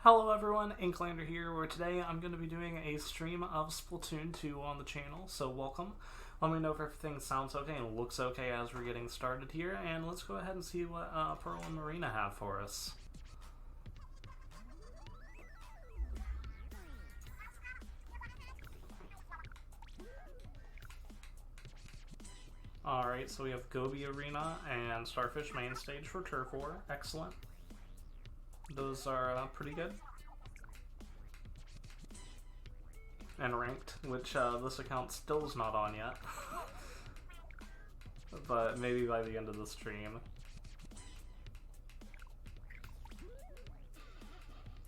Hello everyone, Inklander here, where today I'm going to be doing a stream of Splatoon 2 on the channel, so welcome. Let me know if everything sounds okay and looks okay as we're getting started here, and let's go ahead and see what Pearl and Marina have for us. Alright, so we have Gobi Arena and Starfish Main Stage for Turf War. Excellent. Those are pretty good. And ranked, which this account still is not on yet. But maybe by the end of the stream.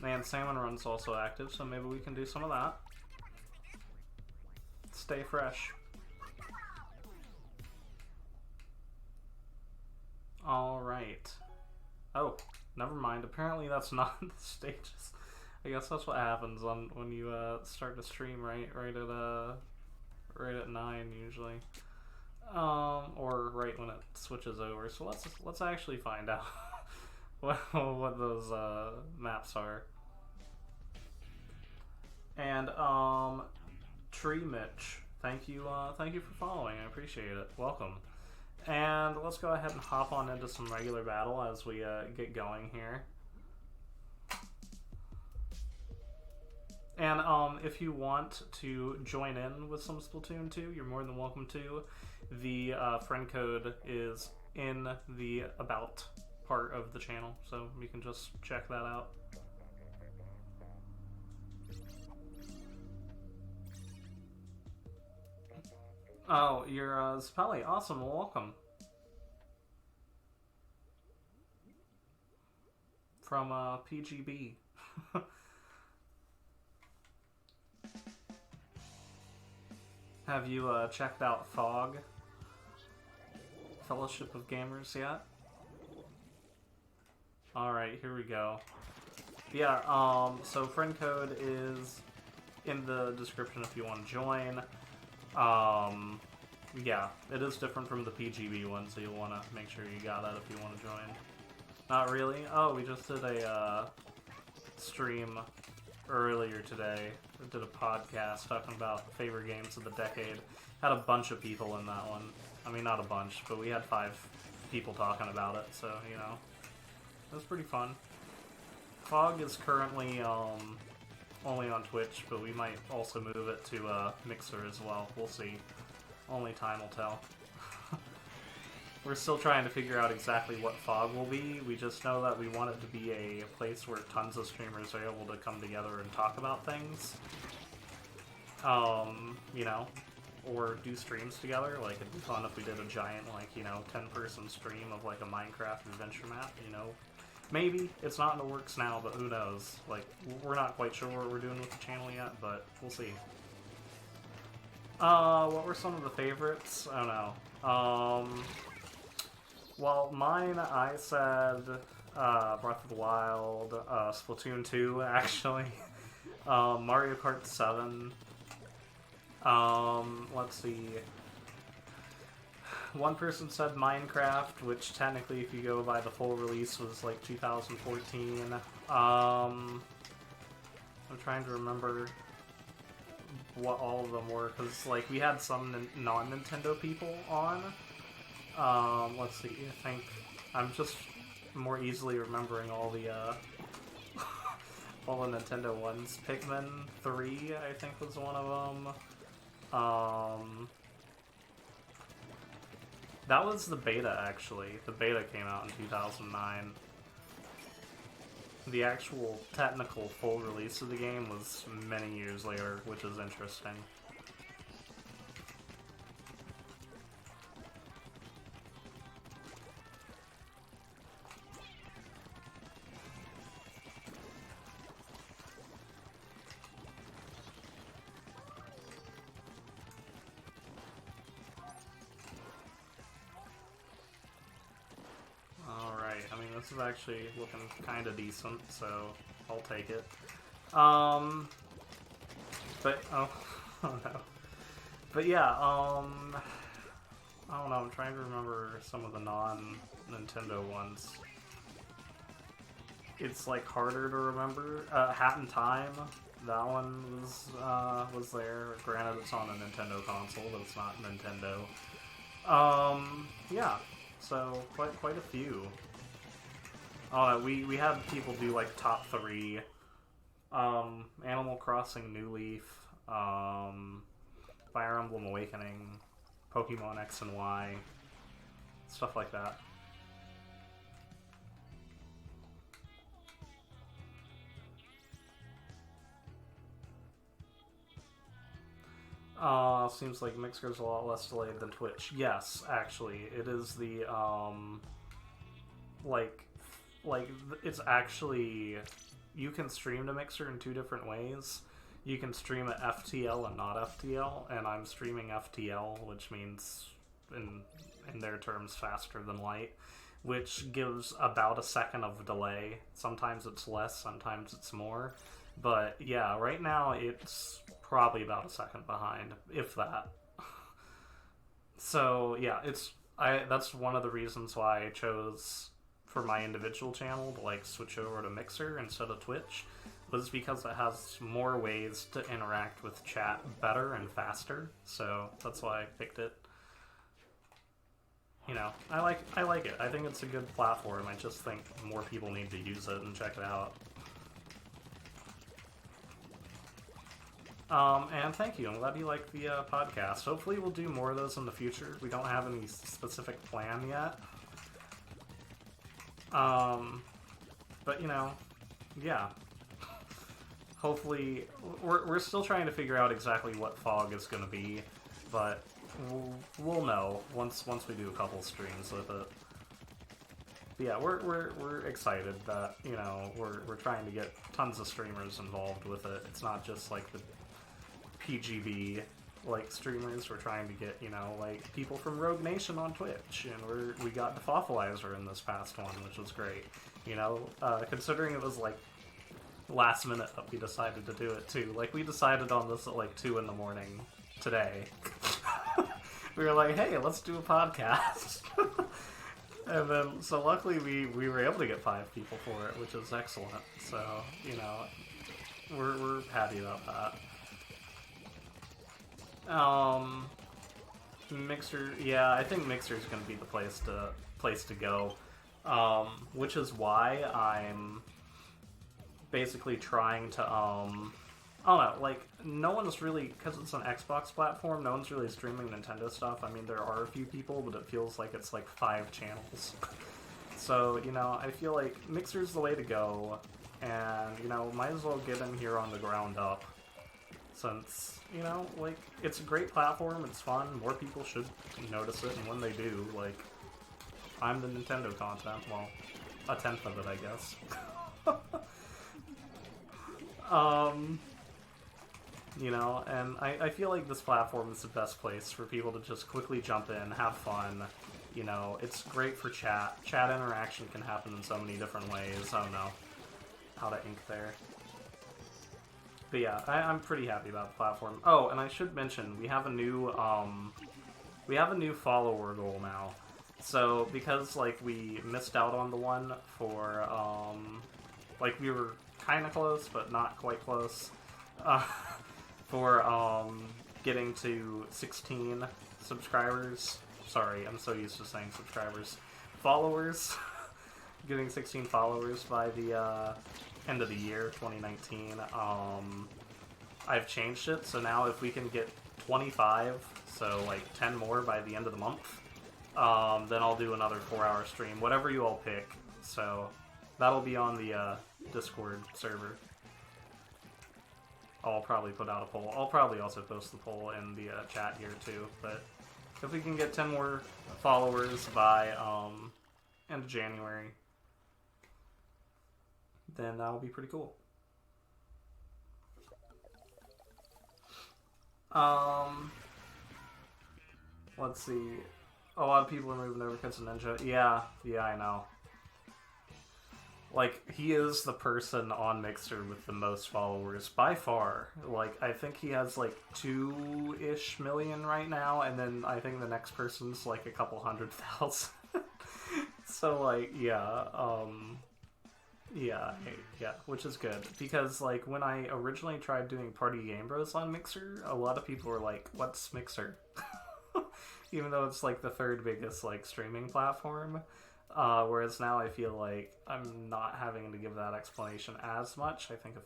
And Salmon Run's also active, so maybe we can do some of that. Stay fresh. Alright. Oh, never mind. Apparently that's not the stages. I guess that's what happens when you start to stream right at 9 usually. Or right when it switches over. So let's actually find out what those maps are. And Tree Mitch, thank you for following. I appreciate it. Welcome. And let's go ahead and hop on into some regular battle as we get going here. And if you want to join in with some Splatoon 2, you're more than welcome to. The friend code is in the About part of the channel, so you can just check that out. Oh, you're Spelly. Awesome, well, welcome. From PGB. Have you checked out Fog? Fellowship of Gamers yet? Alright, here we go. Yeah, so friend code is in the description if you want to join. Yeah, it is different from the PGB one, so you'll want to make sure you got that if you want to join. Not really? Oh, we just did a stream earlier today. We did a podcast talking about favorite games of the decade. Had a bunch of people in that one. I mean, not a bunch, but we had 5 people talking about it, so, you know. It was pretty fun. Fog is currently only on Twitch, but we might also move it to Mixer as well. We'll see. Only time will tell. We're still trying to figure out exactly what Fog will be. We just know that we want it to be a place where tons of streamers are able to come together and talk about things. You know, or do streams together. Like, it'd be fun if we did a giant, like, you know, 10-person stream of, like, a Minecraft adventure map, you know. Maybe. It's not in the works now, but who knows. Like, we're not quite sure what we're doing with the channel yet, but we'll see. What were some of the favorites? I don't know. Well, mine, I said Breath of the Wild, Splatoon 2, actually, Mario Kart 7, let's see, one person said Minecraft, which technically, if you go by the full release, was like 2014, I'm trying to remember what all of them were, because, like, we had some non-Nintendo people on. Let's see, I think I'm just more easily remembering all the, all the Nintendo ones. Pikmin 3, I think, was one of them. That was the beta, actually. The beta came out in 2009. The actual technical full release of the game was many years later, which is interesting. This is actually looking kind of decent, so I'll take it. But, oh no. But yeah, I don't know, I'm trying to remember some of the non-Nintendo ones. it's like harder to remember. Hat in Time, that one was there. Granted, it's on a Nintendo console, but it's not Nintendo. Yeah, so quite a few. We had people do like top 3. Animal Crossing New Leaf, Fire Emblem Awakening, Pokemon X and Y, stuff like that. Seems like Mixer's a lot less delayed than Twitch. Yes, actually, it is the, it's actually, you can stream to Mixer in 2 different ways. You can stream at FTL and not FTL, and I'm streaming FTL, which means, in their terms, faster than light, which gives about a second of delay. Sometimes it's less, sometimes it's more. But yeah, right now it's probably about a second behind, if that. So yeah, that's one of the reasons why I chose for my individual channel to like switch over to Mixer instead of Twitch, was because it has more ways to interact with chat better and faster. So that's why I picked it. You know, I like it. I think it's a good platform. I just think more people need to use it and check it out. And thank you. I'm glad you like the podcast. Hopefully we'll do more of those in the future. We don't have any specific plan yet. But you know, yeah. Hopefully, we're still trying to figure out exactly what Fog is going to be, but we'll know once we do a couple streams with it. But yeah, we're excited that, you know, we're trying to get tons of streamers involved with it. It's not just like the PGB like streamers. We're trying to get, you know, like people from Rogue Nation on Twitch, and we got Defoffilizer in this past one, which was great. You know, considering it was like last minute that we decided to do it too. Like, we decided on this at like 2 in the morning today. We were like, hey, let's do a podcast. And then, so luckily we were able to get 5 people for it, which is excellent. So, you know, we're happy about that. Mixer, yeah, I think Mixer is going to be the place to go. Which is why I'm basically trying to, I don't know, like, no one's really, because it's an Xbox platform, no one's really streaming Nintendo stuff. I mean, there are a few people, but it feels like it's like 5 channels. So, you know, I feel like Mixer's the way to go, and, you know, might as well get in here on the ground up, since, you know, like, it's a great platform, it's fun, more people should notice it, and when they do, like, I'm the Nintendo content, well, a 10th of it, I guess. You know, and I feel like this platform is the best place for people to just quickly jump in, have fun. You know, it's great for chat. Chat interaction can happen in so many different ways. I don't know how to ink there. But yeah, I'm pretty happy about the platform. Oh, and I should mention, we have a new follower goal now. So, because, like, we missed out on the one for, like, we were kind of close, but not quite close, for, getting to 16 subscribers. Sorry, I'm so used to saying subscribers. Followers. Getting 16 followers by the, end of the year, 2019. I've changed it, so now if we can get 25, so, like, 10 more by the end of the month, then I'll do another 4-hour stream, whatever you all pick. So that'll be on the Discord server. I'll probably put out a poll. I'll probably also post the poll in the chat here too. But if we can get 10 more followers by end of January, then that'll be pretty cool. Let's see. A lot of people are moving over because of Ninja. Yeah, I know. Like, he is the person on Mixer with the most followers, by far. Like, I think he has, like, 2-ish million right now, and then I think the next person's, like, a couple 100,000. So, like, yeah, Yeah, which is good because like when I originally tried doing Party Game Bros on Mixer, a lot of people were like, "What's Mixer?" Even though it's like the third biggest like streaming platform. Whereas now I feel like I'm not having to give that explanation as much. I think a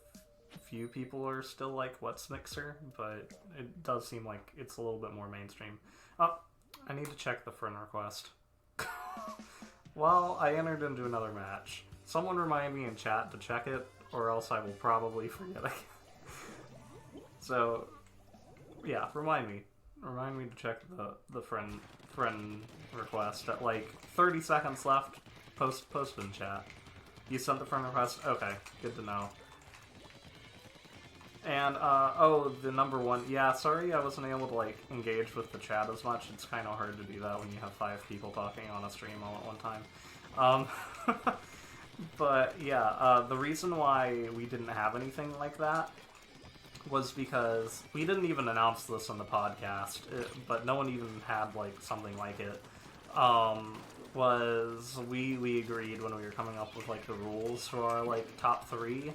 few people are still like, "What's Mixer?" But it does seem like it's a little bit more mainstream. Oh, I need to check the friend request. Well, I entered into another match. Someone remind me in chat to check it, or else I will probably forget it. So, yeah, remind me. Remind me to check the friend request at like 30 seconds left. Post in chat. You sent the friend request? Okay, good to know. And, oh, the number one. Yeah, sorry I wasn't able to, like, engage with the chat as much. It's kind of hard to do that when you have 5 people talking on a stream all at one time. But, yeah, the reason why we didn't have anything like that was because we didn't even announce this on the podcast, but no one even had, like, something like it. Was we agreed when we were coming up with, like, the rules for our, like, top 3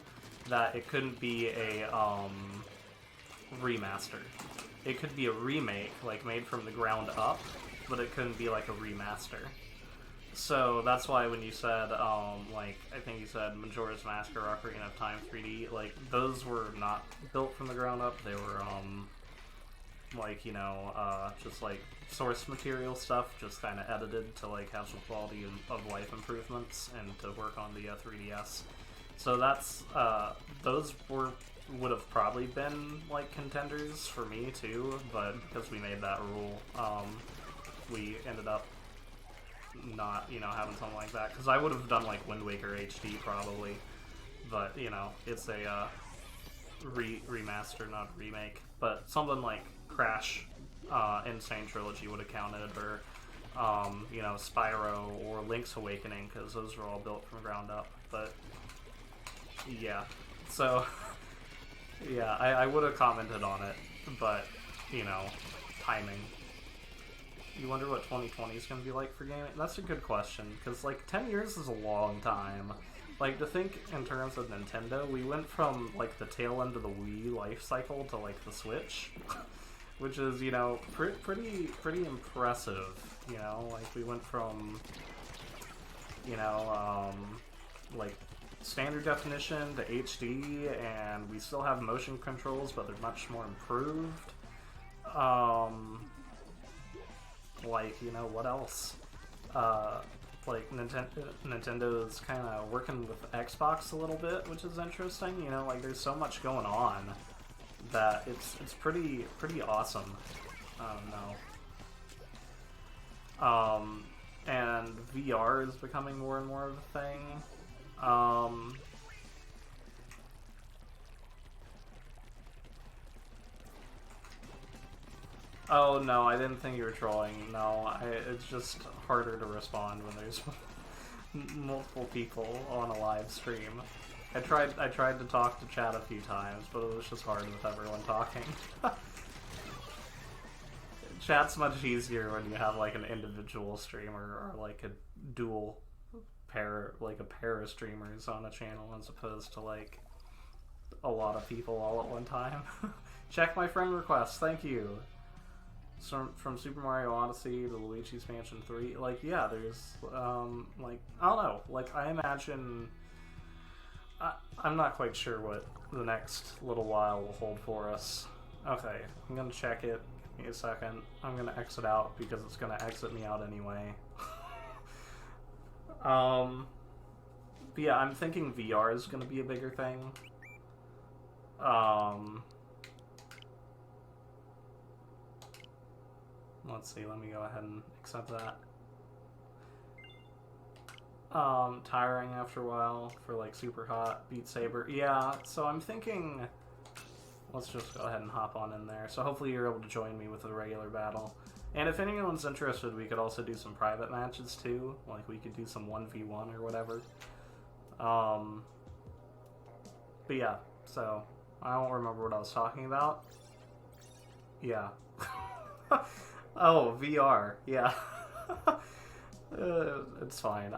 that it couldn't be a, remaster. It could be a remake, like, made from the ground up, but it couldn't be, like, a remaster. So that's why when you said, like, I think you said Majora's Mask or Ocarina of Time 3D, like, those were not built from the ground up. They were, like, you know, just, like, source material stuff, just kind of edited to, like, have some quality of life improvements and to work on the 3DS. So that's, those would have probably been, like, contenders for me, too, but because we made that rule, we ended up not, you know, having something like that, because I would have done, like, Wind Waker HD, probably, but, you know, it's a, remaster, not a remake, but something like Crash, Insane Trilogy would have counted, or, you know, Spyro, or Link's Awakening, because those were all built from ground up, but, yeah, so, yeah, I would have commented on it, but, you know, timing. You wonder what 2020 is going to be like for gaming? That's a good question, because, like, 10 years is a long time. Like, to think in terms of Nintendo, we went from, like, the tail end of the Wii life cycle to, like, the Switch, which is, you know, pretty impressive, you know? Like, we went from, you know, like, standard definition to HD, and we still have motion controls, but they're much more improved. Like, you know, what else? Like, Nintendo's kind of working with Xbox a little bit, which is interesting. You know, like, there's so much going on that it's pretty awesome. I don't know. And VR is becoming more and more of a thing. Oh, no, I didn't think you were trolling. No, it's just harder to respond when there's multiple people on a live stream. I tried to talk to chat a few times, but it was just hard with everyone talking. Chat's much easier when you have, like, an individual streamer or, like, a dual pair, like a pair of streamers on a channel as opposed to, like, a lot of people all at one time. Check my friend request, thank you. From Super Mario Odyssey to Luigi's Mansion 3, like, yeah, there's, like, I don't know, like, I imagine, I'm not quite sure what the next little while will hold for us. Okay, I'm gonna check it, give me a second, I'm gonna exit out because it's gonna exit me out anyway. But yeah, I'm thinking VR is gonna be a bigger thing. Let's see, let me go ahead and accept that. Tiring after a while for, like, super hot Beat Saber. Yeah, so I'm thinking, let's just go ahead and hop on in there. So hopefully you're able to join me with a regular battle. And if anyone's interested, we could also do some private matches too. Like, we could do some 1v1 or whatever. But yeah, so I don't remember what I was talking about. Yeah. Oh, VR, yeah. It's fine.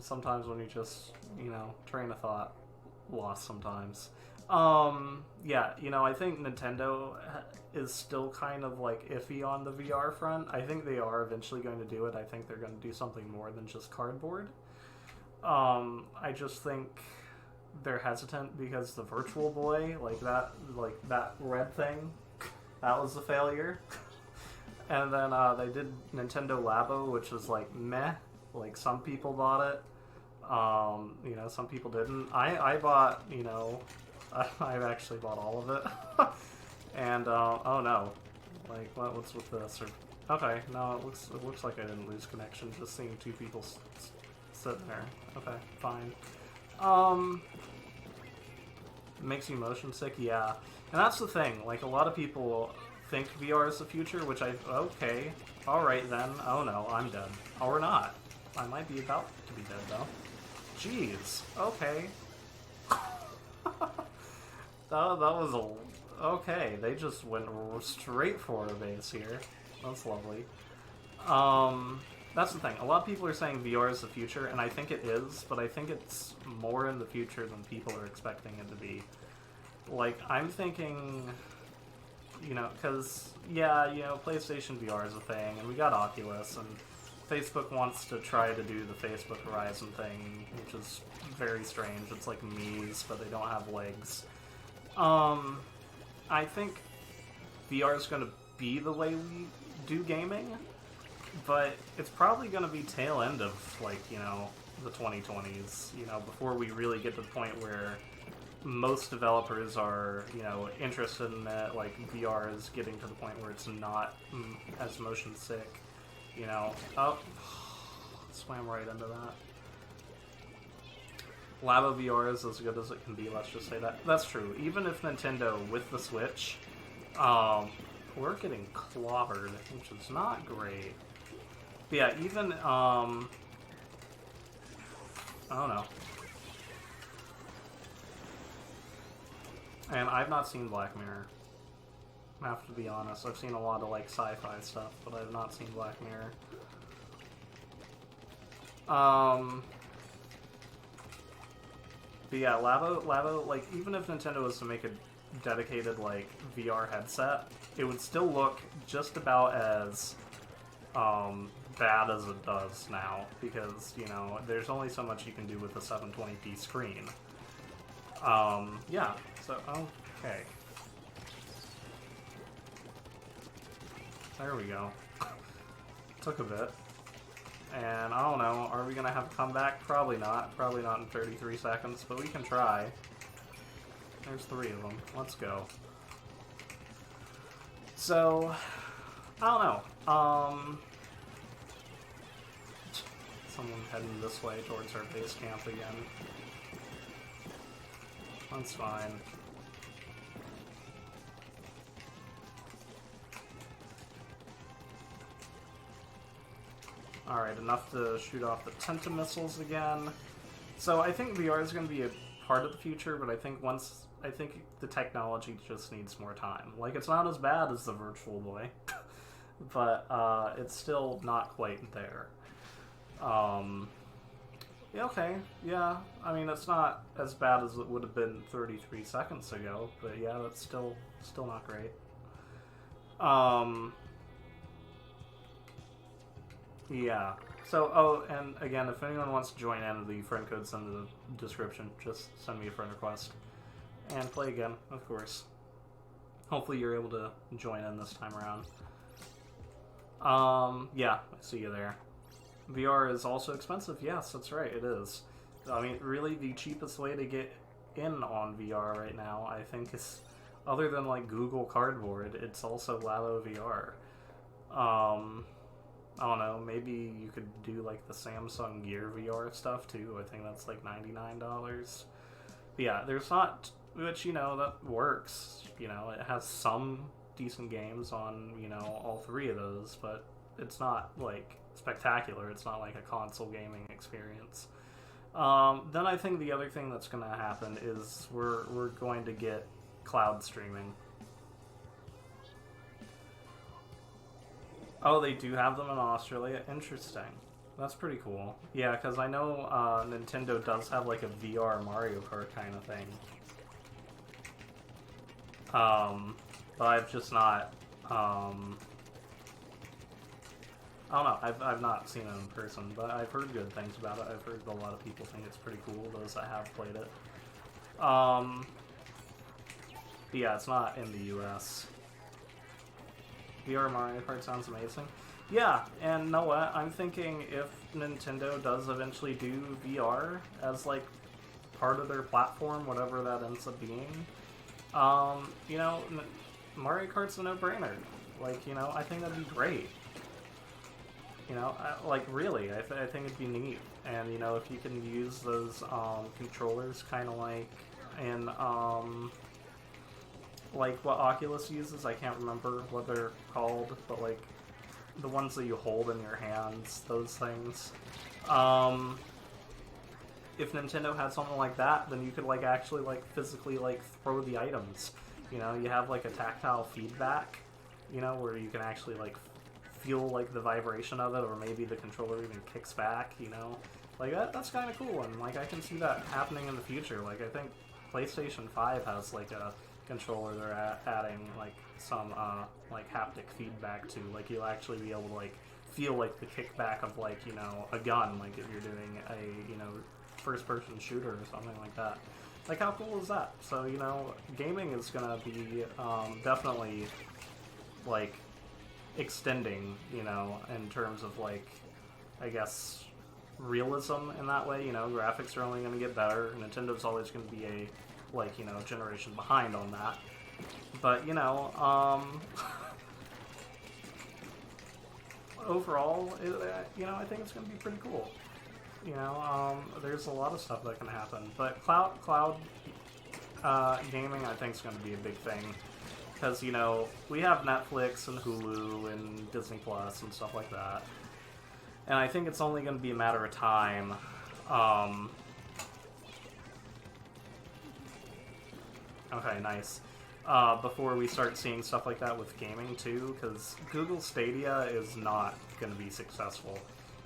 Sometimes when you just, you know, train of thought lost sometimes. Yeah, you know, I think Nintendo is still kind of like iffy on the VR front. I think they are eventually going to do it. I think they're going to do something more than just cardboard. I just think they're hesitant because the Virtual Boy, like that red thing, that was a failure. And then they did Nintendo Labo, which was like meh. Like some people bought it. You know, some people didn't. I bought, you know, I actually bought all of it. And oh no, like what's with this? Or, okay, no, it looks like I didn't lose connection. Just seeing two people sitting there. Okay, fine. Makes you motion sick, yeah. And that's the thing. Like a lot of people think VR is the future, which okay, all right then. Oh no, I'm dead. Or not. I might be about to be dead though. Jeez. Okay. that was a... Okay, they just went straight for a base here. That's lovely. That's the thing. A lot of people are saying VR is the future, and I think it is, but I think it's more in the future than people are expecting it to be. Like, I'm thinking... You know, because, yeah, you know, PlayStation VR is a thing, and we got Oculus, and Facebook wants to try to do the Facebook Horizon thing, which is very strange. It's like Mii's, but they don't have legs. I think VR is going to be the way we do gaming, but it's probably going to be tail end of, like, you know, the 2020s, you know, before we really get to the point where most developers are, you know, interested in it. Like, VR is getting to the point where it's not as motion sick, you know. Oh, swam right into that. Labo VR is as good as it can be, let's just say that. That's true. Even if Nintendo, with the Switch, we're getting clobbered, which is not great. But yeah, even, I don't know. And I've not seen Black Mirror. I have to be honest. I've seen a lot of, like, sci-fi stuff, but I've not seen Black Mirror. But yeah, Labo, like, even if Nintendo was to make a dedicated, like, VR headset, it would still look just about as, bad as it does now, because, you know, there's only so much you can do with a 720p screen. Yeah, so, okay. There we go. Took a bit. And, I don't know, are we gonna have a comeback? Probably not. Probably not in 33 seconds, but we can try. There's 3 of them. Let's go. So, I don't know. Someone heading this way towards our base camp again. That's fine. Alright, enough to shoot off the Tenta missiles again. So I think VR is going to be a part of the future, but I think the technology just needs more time. Like, it's not as bad as the Virtual Boy, but it's still not quite there. Yeah, okay, yeah. I mean, it's not as bad as it would have been 33 seconds ago, but yeah, that's still not great. Yeah. So, oh, and again, if anyone wants to join in, the friend code's in the description. Just send me a friend request. And play again, of course. Hopefully you're able to join in this time around. Yeah, I see you there. VR is also expensive. Yes, that's right, it is. I mean, really, the cheapest way to get in on VR right now, I think, is, other than, like, Google Cardboard, it's also Labo VR. I don't know, maybe you could do, like, the Samsung Gear VR stuff, too. I think that's, like, $99. But yeah, there's not... Which, you know, that works. You know, it has some decent games on, you know, all 3 of those, but it's not, like, spectacular. It's not like a console gaming experience. Then I think the other thing that's going to happen is we're going to get cloud streaming. Oh, they do have them in Australia? Interesting. That's pretty cool. Yeah, because I know Nintendo does have like a VR Mario Kart kind of thing. But I've just not. I don't know. I've not seen it in person, but I've heard good things about it. I've heard a lot of people think it's pretty cool. Those that have played it. But yeah, it's not in the U.S. VR Mario Kart sounds amazing. Yeah, and you know what? I'm thinking if Nintendo does eventually do VR as like part of their platform, whatever that ends up being, you know, Mario Kart's a no-brainer. Like, you know, I think that'd be great. You know, like really, I think it'd be neat. And you know, if you can use those controllers, kind of like in like what Oculus uses, I can't remember what they're called, but like the ones that you hold in your hands, those things. If Nintendo had something like that, then you could like actually like physically like throw the items. You know, you have like a tactile feedback, you know, where you can actually like feel like the vibration of it, or maybe the controller even kicks back, you know, like that's kind of cool, and like I can see that happening in the future. Like I think PlayStation 5 has like a controller they're adding like some like haptic feedback to, like you'll actually be able to like feel like the kickback of like, you know, a gun, like if you're doing a, you know, first person shooter or something like that. Like how cool is that? So, you know, gaming is gonna be definitely like extending, you know, in terms of like, I guess, realism in that way. You know, graphics are only going to get better. Nintendo's always going to be a, like, you know, generation behind on that. But, you know, overall, you know, I think it's going to be pretty cool. You know, there's a lot of stuff that can happen. But cloud gaming, I think, is going to be a big thing. Because, you know, we have Netflix and Hulu and Disney Plus and stuff like that. And I think it's only going to be a matter of time. Okay, nice. Before we start seeing stuff like that with gaming, too. Because Google Stadia is not going to be successful.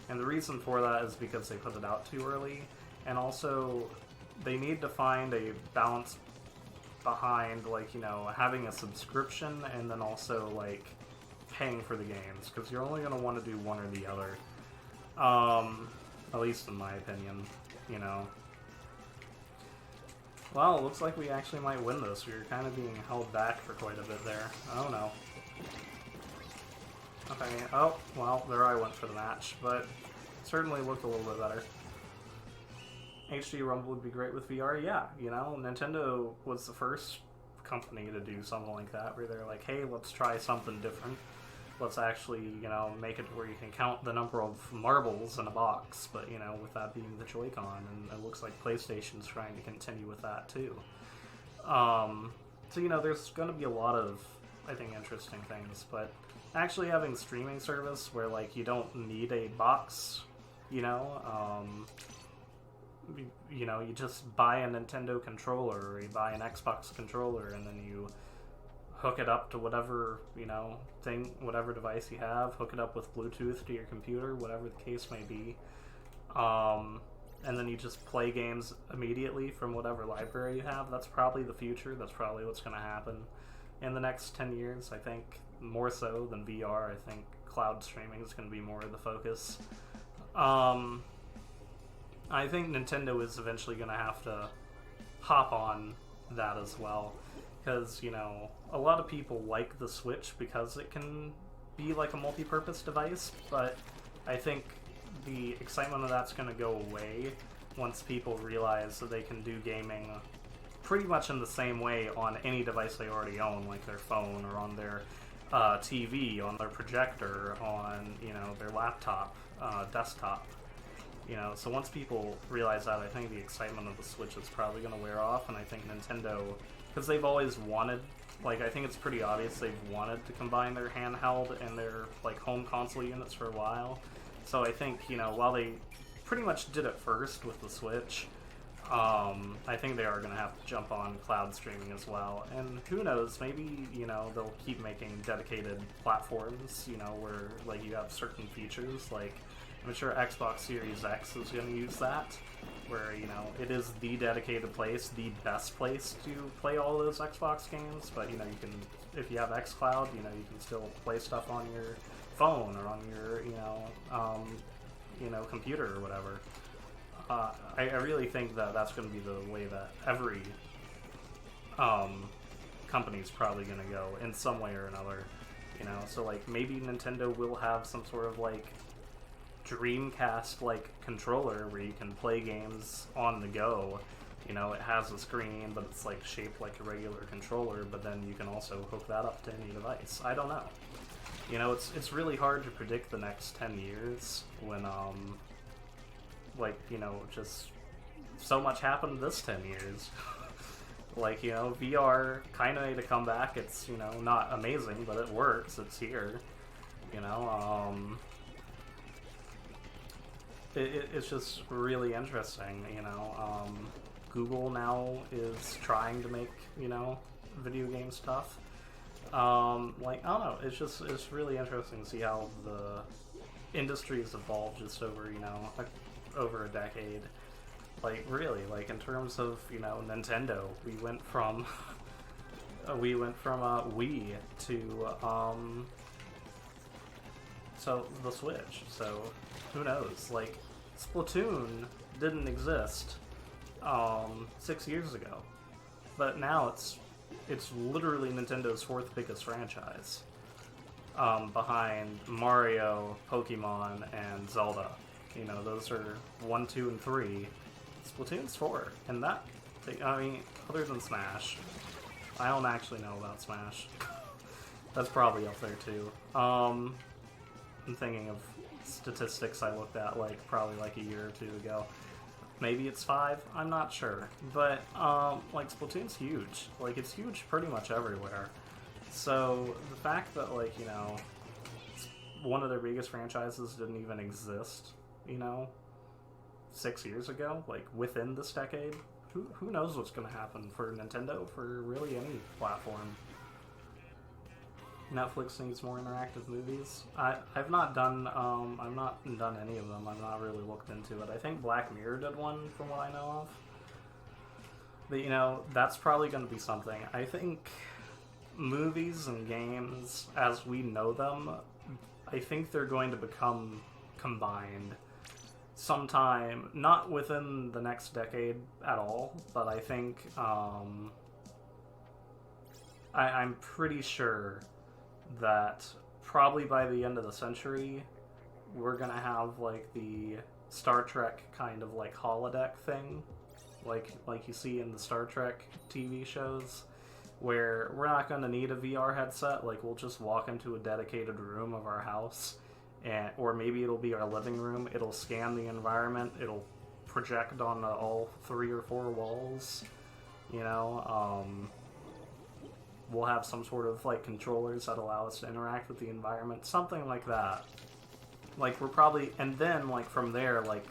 And the reason for that is because they put it out too early. And also, they need to find a balance behind, like, you know, having a subscription and then also like paying for the games, because you're only going to want to do one or the other, at least in my opinion, you know. Well, it looks like we actually might win this. We were kind of being held back for quite a bit there. Oh no. Okay, oh, well, there I went for the match, but it certainly looked a little bit better. HD Rumble would be great with VR, yeah, you know, Nintendo was the first company to do something like that, where they're like, hey, let's try something different. Let's actually, you know, make it where you can count the number of marbles in a box, but, you know, with that being the Joy-Con, and it looks like PlayStation's trying to continue with that, too. So, you know, there's going to be a lot of, I think, interesting things, but actually having streaming service where, like, you don't need a box, you know, you know, you just buy a Nintendo controller, or you buy an Xbox controller, and then you hook it up to whatever, you know, thing, whatever device you have, hook it up with Bluetooth to your computer, whatever the case may be, and then you just play games immediately from whatever library you have. That's probably the future. That's probably what's going to happen in the next 10 years, I think, more so than VR. I think cloud streaming is going to be more of the focus. I think Nintendo is eventually going to have to hop on that as well, because, you know, a lot of people like the Switch because it can be like a multi-purpose device, but I think the excitement of that's going to go away once people realize that they can do gaming pretty much in the same way on any device they already own, like their phone or on their TV, on their projector, on, you know, their laptop, desktop. You know, so once people realize that, I think the excitement of the Switch is probably going to wear off, and I think Nintendo, because they've always wanted, like, I think it's pretty obvious they've wanted to combine their handheld and their, like, home console units for a while. So I think, you know, while they pretty much did it first with the Switch, I think they are going to have to jump on cloud streaming as well. And who knows, maybe, you know, they'll keep making dedicated platforms, you know, where, like, you have certain features, like I'm sure Xbox Series X is going to use that, where, you know, it is the dedicated place, the best place to play all those Xbox games, but, you know, you can, if you have xCloud, you know, you can still play stuff on your phone or on your, you know, computer or whatever. I really think that that's going to be the way that every company's probably going to go in some way or another, you know. So like maybe Nintendo will have some sort of like Dreamcast like controller where you can play games on the go. You know, it has a screen, but it's like shaped like a regular controller, but then you can also hook that up to any device. I don't know. You know, it's really hard to predict the next 10 years when like, you know, just so much happened this 10 years. Like, you know, VR kind of made a comeback. It's, you know, not amazing, but it works. It's here. You know, it's just really interesting, you know. Google now is trying to make, you know, video game stuff. Like, I don't know, it's really interesting to see how the industry has evolved just over, you know, over a decade. Like, really, like, in terms of, you know, Nintendo, we went from Wii to, so, the Switch. So, who knows? Like, Splatoon didn't exist, 6 years ago. But now it's literally Nintendo's fourth biggest franchise. Behind Mario, Pokemon, and Zelda. You know, those are 1, 2, and 3. Splatoon's 4, and that, I mean, other than Smash, I don't actually know about Smash. That's probably up there too. I'm thinking of statistics I looked at like probably like a year or two ago. Maybe it's 5, I'm not sure. But like Splatoon's huge. Like it's huge pretty much everywhere. So the fact that like, you know, one of their biggest franchises didn't even exist, you know, 6 years ago, like within this decade, who knows what's going to happen for Nintendo, for really any platform. Netflix needs more interactive movies. I've not done any of them. I've not really looked into it. I think Black Mirror did one from what I know of. But you know, that's probably going to be something. I think movies and games as we know them, I think they're going to become combined sometime, not within the next decade at all, but I think I'm pretty sure that probably by the end of the century we're gonna have like the Star Trek kind of like holodeck thing, like you see in the Star Trek TV shows, where we're not gonna need a VR headset. Like we'll just walk into a dedicated room of our house, and or maybe it'll be our living room. It'll scan the environment. It'll project on all 3 or 4 walls. You know, we'll have some sort of like controllers that allow us to interact with the environment, something like that. Like we're probably, and then like from there, like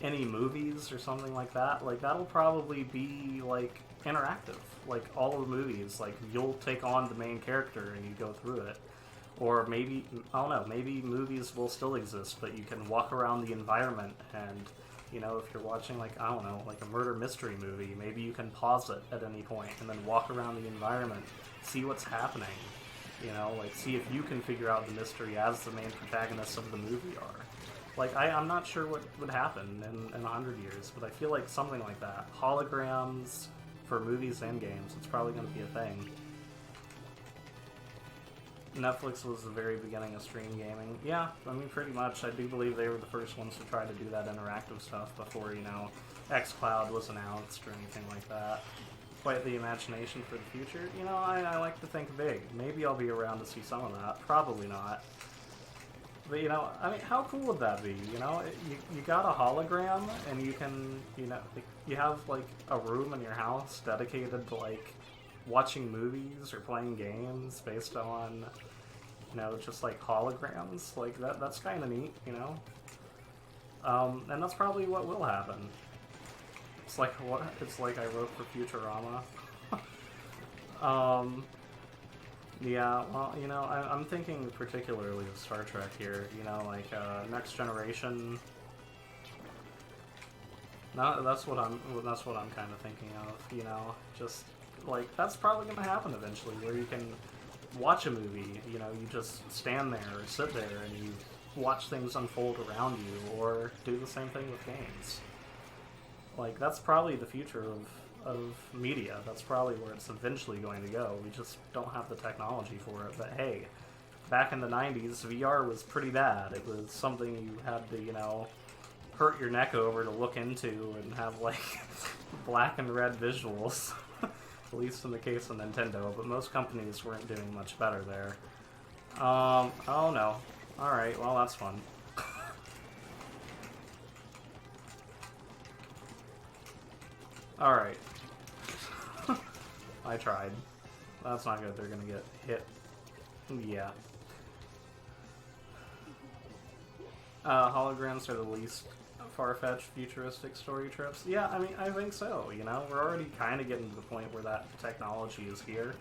any movies or something like that, like that'll probably be like interactive. Like all of the movies, like you'll take on the main character and you go through it. Or maybe, I don't know, maybe movies will still exist, but you can walk around the environment and, you know, if you're watching, like, I don't know, like a murder mystery movie, maybe you can pause it at any point and then walk around the environment, see what's happening, you know, like, see if you can figure out the mystery as the main protagonists of the movie are. Like, I'm not sure what would happen in 100 years, but I feel like something like that. Holograms for movies and games, it's probably going to be a thing. Netflix was the very beginning of stream gaming. Yeah, I mean, pretty much. I do believe they were the first ones to try to do that interactive stuff before, you know, xCloud was announced or anything like that. Quite the imagination for the future. You know, I like to think big. Maybe I'll be around to see some of that. Probably not. But, you know, I mean, how cool would that be? You know, you got a hologram, and you can, you know, you have, like, a room in your house dedicated to, like, watching movies or playing games based on, you know, just like holograms. Like that's kind of neat, you know. And that's probably what will happen. It's like what I wrote for Futurama. Yeah, well, you know, I'm thinking particularly of Star Trek here. You know, like Next Generation. No, that's what I'm kind of thinking of. You know, just like that's probably going to happen eventually, where you can watch a movie. You know, you just stand there or sit there and you watch things unfold around you, or do the same thing with games. Like that's probably the future of media. That's probably where it's eventually going to go. We just don't have the technology for it. But hey, back in the 90s, VR was pretty bad. It was something you had to, you know, hurt your neck over to look into and have, like, black and red visuals. At least in the case of Nintendo, but most companies weren't doing much better there. Oh no. Alright, well that's fun. Alright. I tried. That's not good. They're gonna get hit. Yeah. Holograms are the least far-fetched futuristic story trips. Yeah, I mean, I think so, you know? We're already kind of getting to the point where that technology is here.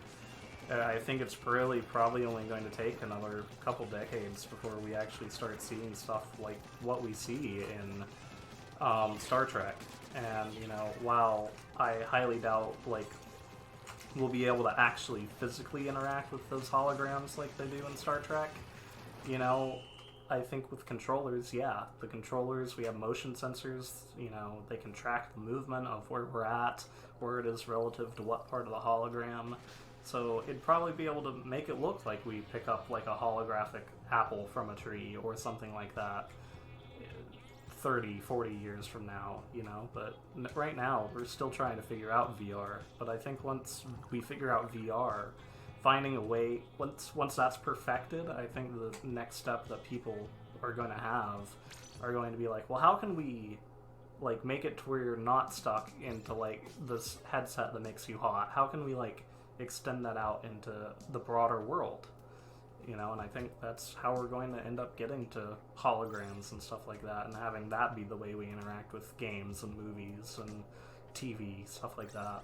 I think it's probably only going to take another couple decades before we actually start seeing stuff like what we see in Star Trek. And, you know, while I highly doubt, like, we'll be able to actually physically interact with those holograms like they do in Star Trek, you know, I think with controllers, yeah. The controllers, we have motion sensors, you know, they can track the movement of where we're at, where it is relative to what part of the hologram. So it'd probably be able to make it look like we pick up like a holographic apple from a tree or something like that 30, 40 years from now, you know? But right now, we're still trying to figure out VR. But I think once we figure out VR, finding a way, once that's perfected, I think the next step that people are going to have are going to be like, well, how can we like make it to where you're not stuck into like this headset that makes you hot? How can we like extend that out into the broader world? You know, and I think that's how we're going to end up getting to holograms and stuff like that, and having that be the way we interact with games and movies and TV, stuff like that.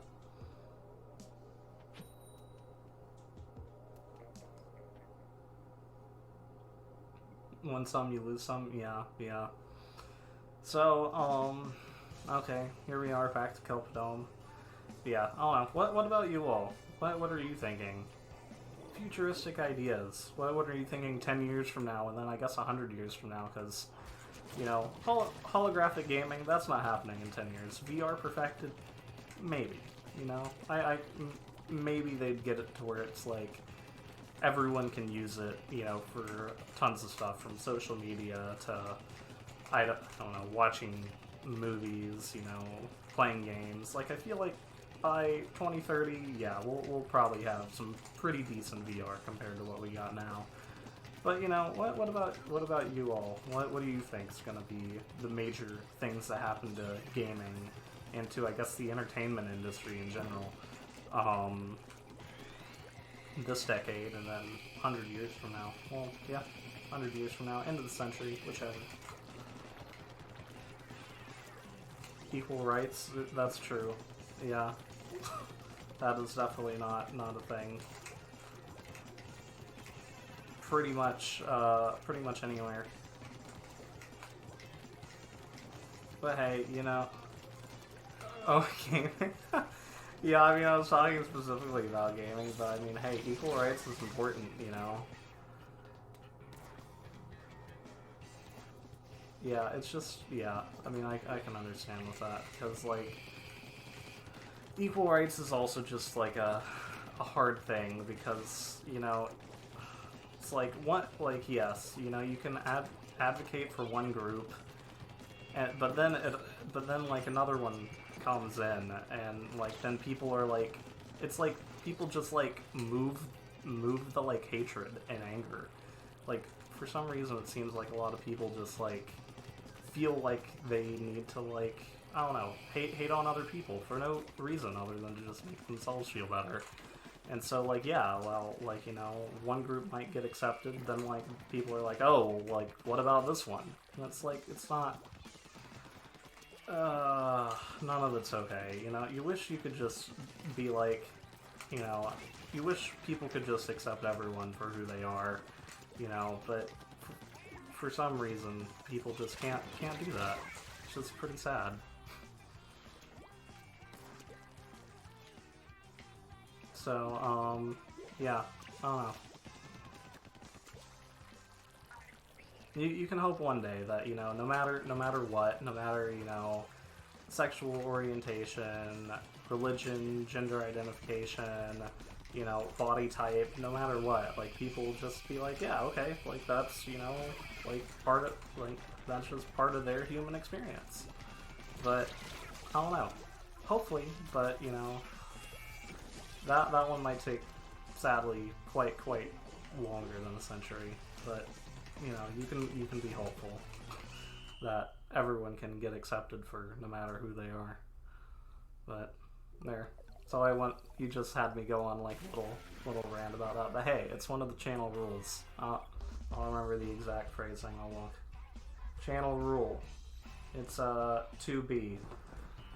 Win some, you lose some. Yeah, yeah. So, okay, here we are back to Kelpidome. Yeah, I don't know. What about you all? What are you thinking? Futuristic ideas. What are you thinking 10 years from now, and then I guess 100 years from now, because, you know, holographic gaming, that's not happening in 10 years. VR perfected? Maybe, you know? Maybe they'd get it to where it's like, everyone can use it, you know, for tons of stuff, from social media to, I don't know, watching movies, you know, playing games. Like, I feel like by 2030, yeah, we'll probably have some pretty decent VR compared to what we got now. But, you know, what about you all? What do you think is going to be the major things that happen to gaming and to, I guess, the entertainment industry in general this decade, and then 100 years from now? Well, yeah, 100 years from now, end of the century, whichever. Equal rights, that's true. Yeah. That is definitely not a thing. Pretty much anywhere. But hey, you know. Okay. Yeah, I mean, I was talking specifically about gaming, but I mean, hey, equal rights is important, you know. Yeah, it's just, yeah, I mean, I can understand with that, because, like, equal rights is also just, like, a hard thing, because, you know, it's like, yes, you know, you can advocate for one group, but then, like, another one comes in, and, like, then people are, like, it's like, people just, like, move the, like, hatred and anger. Like, for some reason, it seems like a lot of people just, like, feel like they need to, like, I don't know, hate on other people for no reason other than to just make themselves feel better. And so, like, yeah, well, like, you know, one group might get accepted, then, like, people are like, oh, like, what about this one? And it's like, it's not, none of it's okay, you know? You wish you could just be like, you know, you wish people could just accept everyone for who they are, you know, but for some reason, people just can't do that. It's just pretty sad. So, yeah, I don't know. You can hope one day that, you know, no matter what, no matter, you know, sexual orientation, religion, gender identification, you know, body type, no matter what, like, people will just be like, yeah, okay, like, that's, you know, like, that's just part of their human experience. But, I don't know. Hopefully, but, you know, that one might take, sadly, quite longer than a century, but, you know, you can be hopeful that everyone can get accepted for no matter who they are. But there. So you just had me go on like little rant about that. But hey, it's one of the channel rules. I'll remember the exact phrasing. I'll look. Channel rule. It's 2B.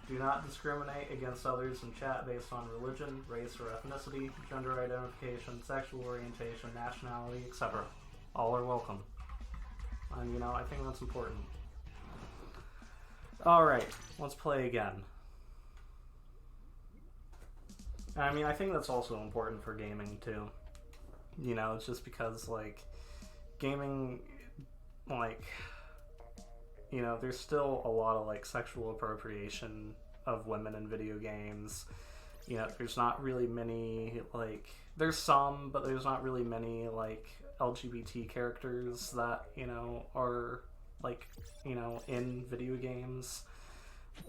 Do not discriminate against others in chat based on religion, race or ethnicity, gender identification, sexual orientation, nationality, etc. All are welcome. And, you know, I think that's important. Alright, let's play again. I mean, I think that's also important for gaming, too. You know, it's just because, like, gaming, like, you know, there's still a lot of, like, sexual appropriation of women in video games. You know, there's not really many, like, there's some, but there's not really many, like, LGBT characters that, you know, are, like, you know, in video games.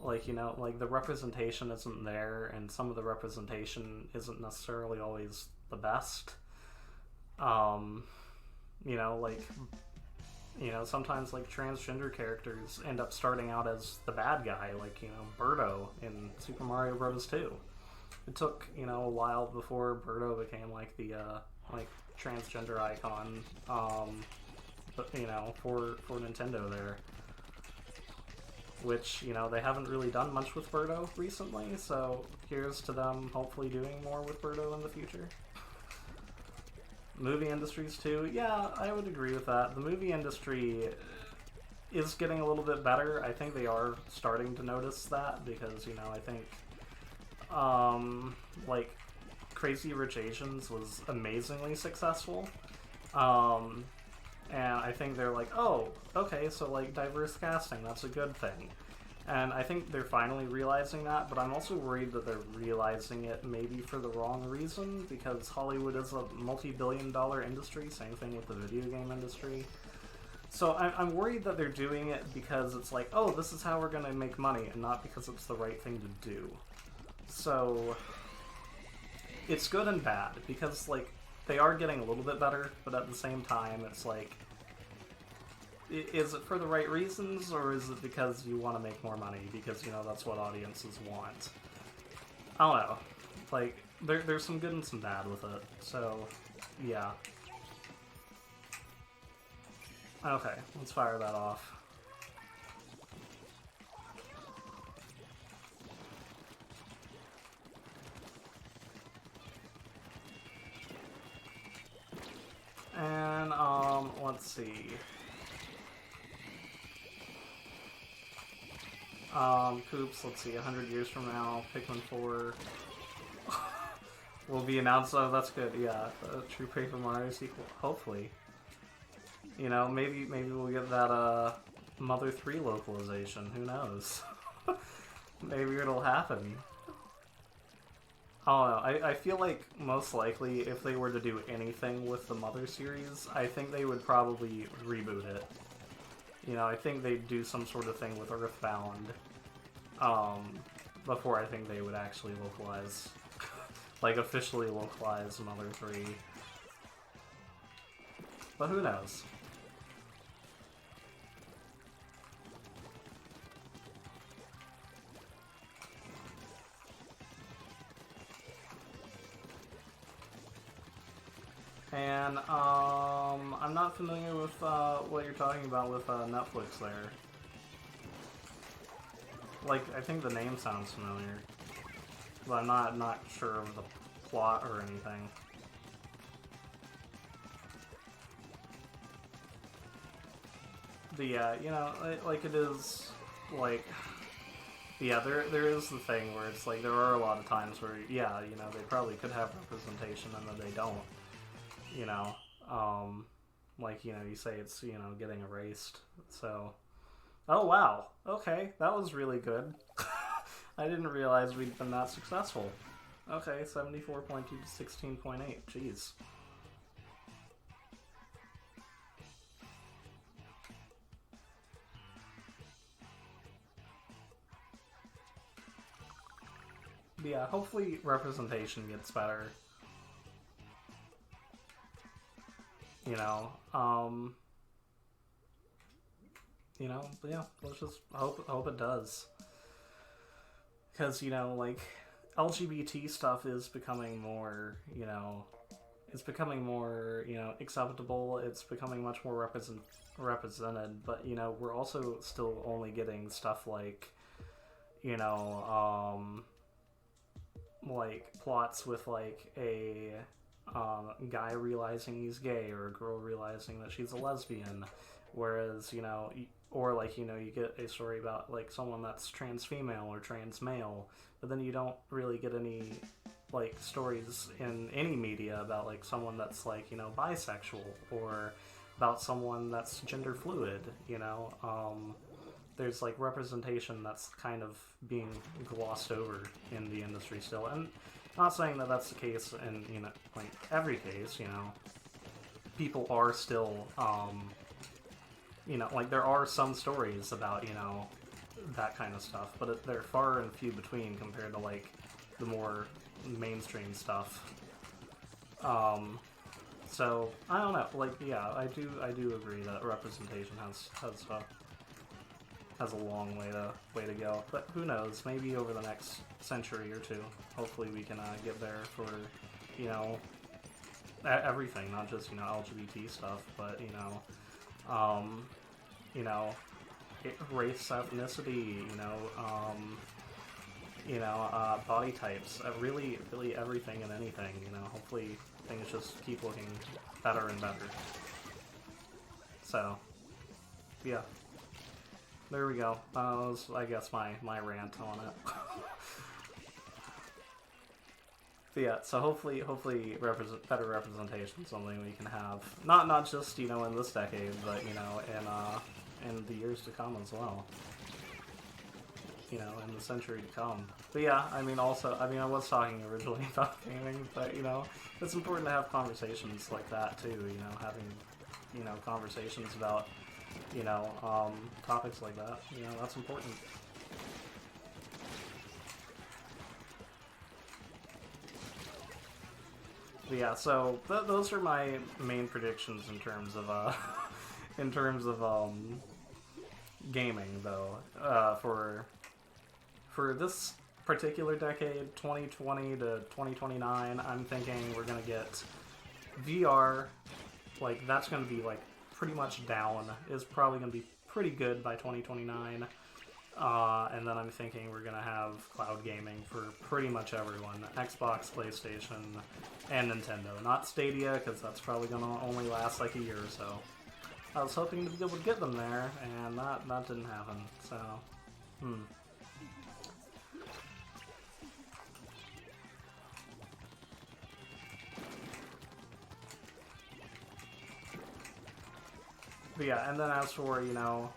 Like, you know, like, the representation isn't there, and some of the representation isn't necessarily always the best. You know, like, you know, sometimes, like, transgender characters end up starting out as the bad guy, like, you know, Birdo in Super Mario Bros. 2. It took, you know, a while before Birdo became, like, the, like, transgender icon, but, you know, for Nintendo there. Which, you know, they haven't really done much with Birdo recently, so here's to them hopefully doing more with Birdo in the future. Movie industries too, yeah, I would agree with that. The movie industry is getting a little bit better. I think they are starting to notice that because, you know, I think, like, Crazy Rich Asians was amazingly successful. And I think they're like, oh, okay, so, like, diverse casting, that's a good thing. And I think they're finally realizing that, but I'm also worried that they're realizing it maybe for the wrong reason, because Hollywood is a multi-billion-dollar industry, same thing with the video game industry. So I'm worried that they're doing it because it's like, oh, this is how we're going to make money, and not because it's the right thing to do. So it's good and bad, because, like, they are getting a little bit better, but at the same time, it's like, is it for the right reasons, or is it because you want to make more money? Because, you know, that's what audiences want. I don't know. Like, there's some good and some bad with it. So, yeah. Okay, let's fire that off. And, let's see. Poops, let's see, 100 years from now, Pikmin 4 will be announced. Oh, that's good, yeah. A true Paper Mario sequel, hopefully. You know, maybe we'll get that, Mother 3 localization, who knows? Maybe it'll happen. I don't know, I feel like most likely if they were to do anything with the Mother series, I think they would probably reboot it. You know, I think they'd do some sort of thing with Earthbound, before I think they would actually localize, like, officially localize Mother 3. But who knows? And, I'm not familiar with, what you're talking about with, Netflix there. Like, I think the name sounds familiar, but I'm not sure of the plot or anything. But yeah, you know, like it is, like, yeah, there is the thing where it's like there are a lot of times where, yeah, you know, they probably could have representation and then they don't, you know, like, you know, you say it's, you know, getting erased, so, oh wow, okay, that was really good. I didn't realize we'd been that successful. Okay, 74.2 to 16.8, jeez. Yeah, hopefully representation gets better. You know, yeah, let's just hope it does. Because, you know, like, LGBT stuff is becoming more, you know, it's becoming more, you know, acceptable, it's becoming much more represented, but, you know, we're also still only getting stuff like, you know, like, plots with, like, a guy realizing he's gay, or a girl realizing that she's a lesbian, whereas, you know, or, like, you know, you get a story about, like, someone that's trans female or trans male, but then you don't really get any, like, stories in any media about, like, someone that's, like, you know, bisexual, or about someone that's gender fluid, you know, there's, like, representation that's kind of being glossed over in the industry still, and not saying that that's the case in, you know, like, every case, you know, people are still, you know, like, there are some stories about, you know, that kind of stuff, but they're far and few between compared to, like, the more mainstream stuff. So, I don't know, like, yeah, I do agree that representation has a long way to go, but who knows, maybe over the next century or two, hopefully we can get there for, you know, everything, not just, you know, LGBT stuff, but, you know, race, ethnicity, body types, really everything and anything, you know, hopefully things just keep looking better and better. So, yeah. There we go. That was, I guess, my rant on it. But yeah, so hopefully better representation is something we can have. Not just, you know, in this decade, but, you know, in the years to come as well. You know, in the century to come. But yeah, I mean, also, I was talking originally about gaming, but, you know, it's important to have conversations like that, too, you know, having, you know, conversations about, you know, topics like that, you know, that's important. But yeah, so those are my main predictions in terms of gaming, though, for this particular decade, 2020 to 2029, I'm thinking we're gonna get VR, like, that's gonna be, like, pretty much down, is probably going to be pretty good by 2029, and then I'm thinking we're going to have cloud gaming for pretty much everyone, Xbox, PlayStation, and Nintendo. Not Stadia, because that's probably going to only last like a year or so. I was hoping to be able to get them there, and that didn't happen, so, But yeah, and then as for, you know,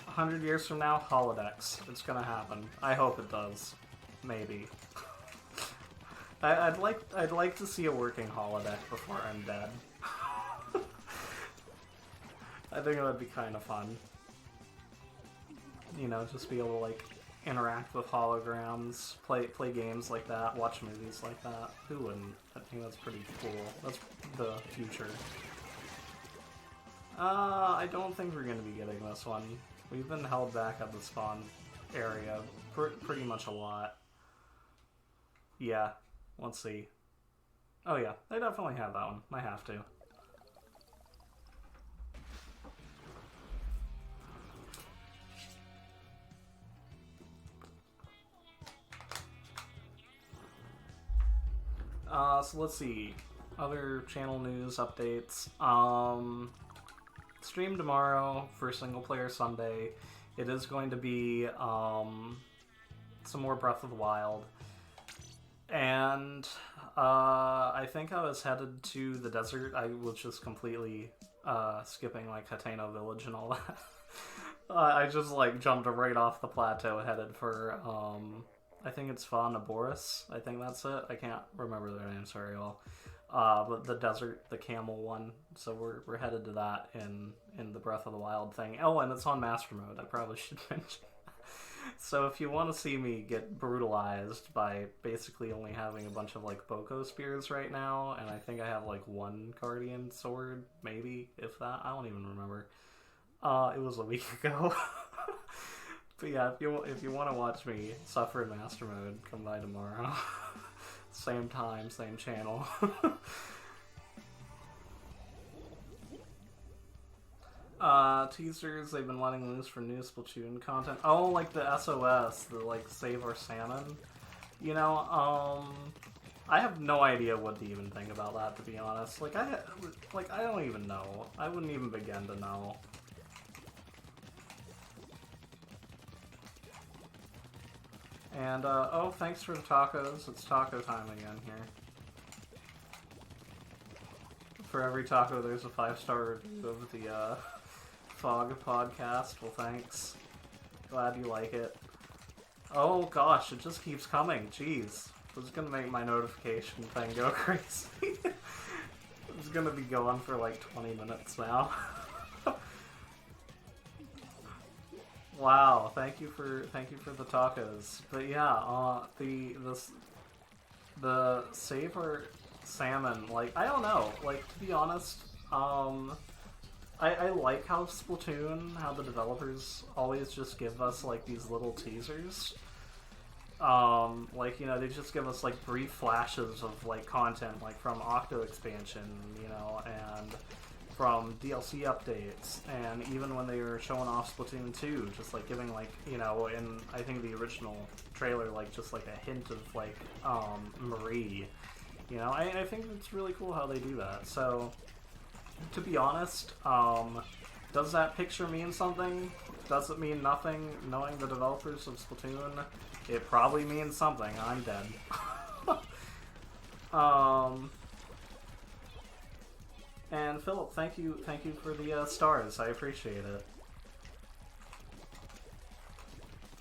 100 years from now, holodecks. It's gonna happen. I hope it does. Maybe. I'd like to see a working holodeck before I'm dead. I think it would be kind of fun. You know, just be able to, like, interact with holograms, play games like that, watch movies like that. Who wouldn't? I think that's pretty cool. That's the future. I don't think we're going to be getting this one. We've been held back at the spawn area pretty much a lot. Yeah, let's see. Oh yeah, they definitely have that one. I have to. So let's see. Other channel news updates. Stream tomorrow for Single Player Sunday. It is going to be some more Breath of the Wild. And I think I was headed to the desert. I was just completely skipping like Hateno Village and all that. I just like jumped right off the plateau, headed for I think it's Boris. I think that's it. I can't remember their name, sorry y'all. But the desert, the camel one. So we're headed to that in the Breath of the Wild thing. Oh, and it's on Master Mode. I probably should mention. So if you want to see me get brutalized by basically only having a bunch of like Boko spears right now, and I think I have like one Guardian sword, maybe, if that. I don't even remember. It was a week ago. But yeah, if you want to watch me suffer in Master Mode, come by tomorrow. Same time, same channel. Teasers they've been letting loose for new Splatoon content. Oh, like the SOS, the like Save Our Salmon. You know, I have no idea what to even think about that, to be honest. Like I don't even know. I wouldn't even begin to know. And, oh, thanks for the tacos. It's taco time again here. For every taco, there's a 5-star review of the, Fog podcast. Well, thanks. Glad you like it. Oh, gosh, it just keeps coming. Jeez. This is gonna make my notification thing go crazy. It's gonna be going for, like, 20 minutes now. Wow, thank you for the tacos. But yeah, the Save Our Salmon, like, I don't know, like, to be honest, I like how Splatoon, how the developers always just give us like these little teasers. Like, you know, they just give us like brief flashes of like content, like from Octo expansion, you know, and from DLC updates, and even when they were showing off Splatoon 2, just like giving like, you know, in I think the original trailer, like just like a hint of like Marie. You know, I think it's really cool how they do that. So, to be honest, does that picture mean something? Does it mean nothing? Knowing the developers of Splatoon, it probably means something. I'm dead. And Philip, thank you for the stars. I appreciate it.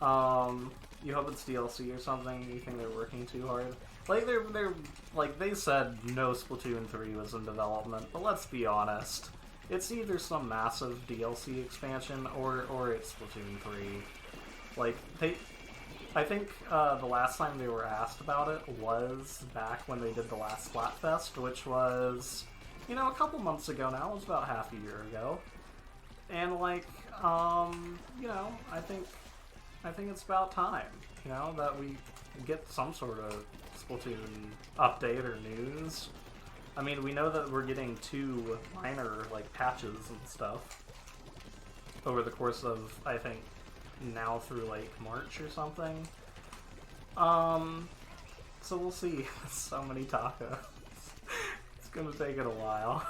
You hope it's DLC or something? You think they're working too hard? Like they're like they said no Splatoon 3 was in development, but let's be honest. It's either some massive DLC expansion or it's Splatoon 3. Like I think the last time they were asked about it was back when they did the last Splatfest, which was, you know, a couple months ago now. It was about half a year ago. And like, you know, I think it's about time, you know, that we get some sort of Splatoon update or news. I mean, we know that we're getting 2 minor, like, patches and stuff over the course of, I think, now through, like, March or something. So we'll see. So many tacos. It's gonna take it a while.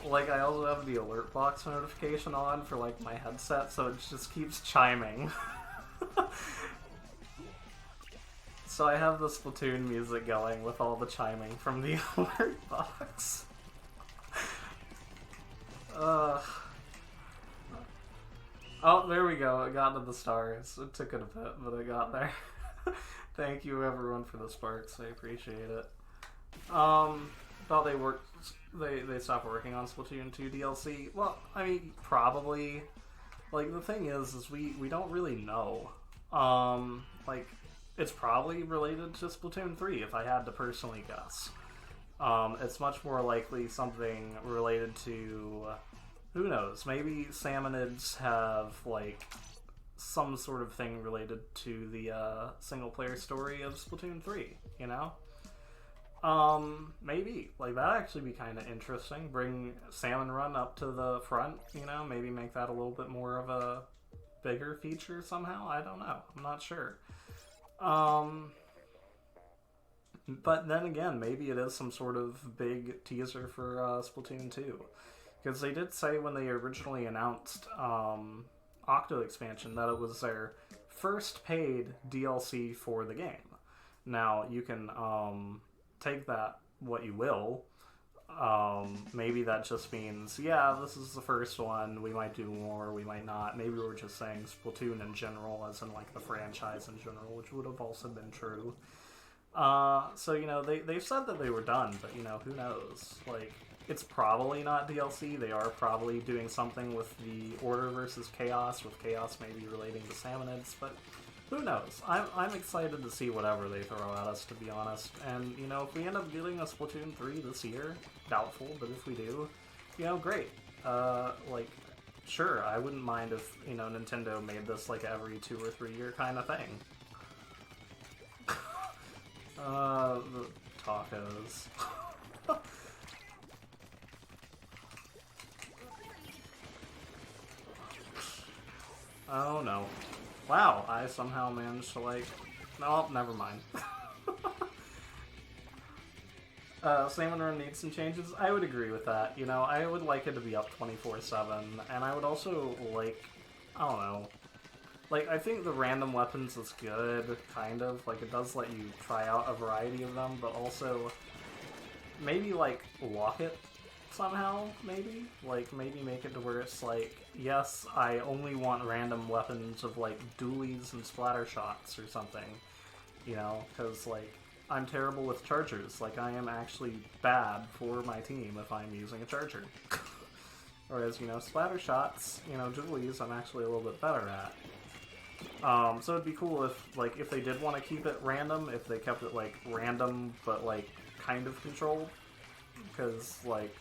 Like, I also have the alert box notification on for, like, my headset, so it just keeps chiming. So I have the Splatoon music going with all the chiming from the alert box. Oh, there we go. It got to the stars. It took it a bit, but it got there. Thank you, everyone, for the sparks. I appreciate it. Thought they stopped working on Splatoon 2 DLC. Well, I mean, probably. Like, the thing is we don't really know. Like, it's probably related to Splatoon 3, if I had to personally guess. It's much more likely something related to, who knows, maybe Salmonids have, like, some sort of thing related to the single-player story of Splatoon 3, you know? Maybe. Like, that'd actually be kind of interesting. Bring Salmon Run up to the front, you know? Maybe make that a little bit more of a bigger feature somehow? I don't know. I'm not sure. But then again, maybe it is some sort of big teaser for Splatoon 2. Because they did say when they originally announced Octo expansion that it was their first paid DLC for the game. Now, you can take that what you will. Maybe that just means, yeah, this is the first one, we might do more, we might not. Maybe we're just saying Splatoon in general, as in like the franchise in general, which would have also been true. So, you know, they've said that they were done, but, you know, who knows? Like, it's probably not DLC. They are probably doing something with the Order versus Chaos, with Chaos maybe relating to Salmonids, but who knows? I'm excited to see whatever they throw at us, to be honest. And, you know, if we end up getting a Splatoon 3 this year, doubtful, but if we do, you know, great. Like, sure, I wouldn't mind if, you know, Nintendo made this like every 2 or 3 year kind of thing. The tacos. Oh no. Wow, I somehow managed to like... No, never mind. Salmon Run needs some changes. I would agree with that. You know, I would like it to be up 24/7, and I would also like... I don't know. Like, I think the random weapons is good, kind of. Like, it does let you try out a variety of them, but also maybe, like, lock it somehow, maybe? Like, maybe make it to where it's like, yes, I only want random weapons of, like, dualies and splatter shots or something. You know, because, like, I'm terrible with chargers. Like, I am actually bad for my team if I'm using a charger. Whereas, you know, splatter shots, you know, dualies, I'm actually a little bit better at. So it'd be cool if, like, if they did want to keep it random, if they kept it, like, random, but, like, kind of controlled. Because, like,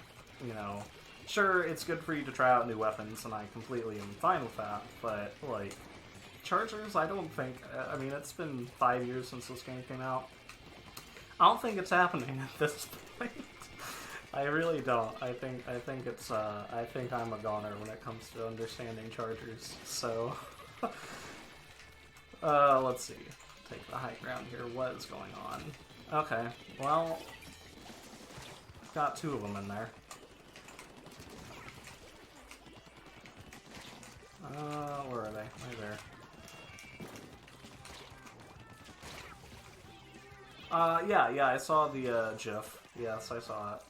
you know, sure, it's good for you to try out new weapons, and I completely am fine with that, but, like, chargers, I don't think, I mean, it's been 5 years since this game came out. I don't think it's happening at this point. I really don't. I think it's, I think I'm a goner when it comes to understanding chargers, so... let's see. Take the high ground here. What is going on? Okay, well... Got 2 of them in there. Where are they? Right there. Yeah, I saw the, GIF. Yes, I saw it.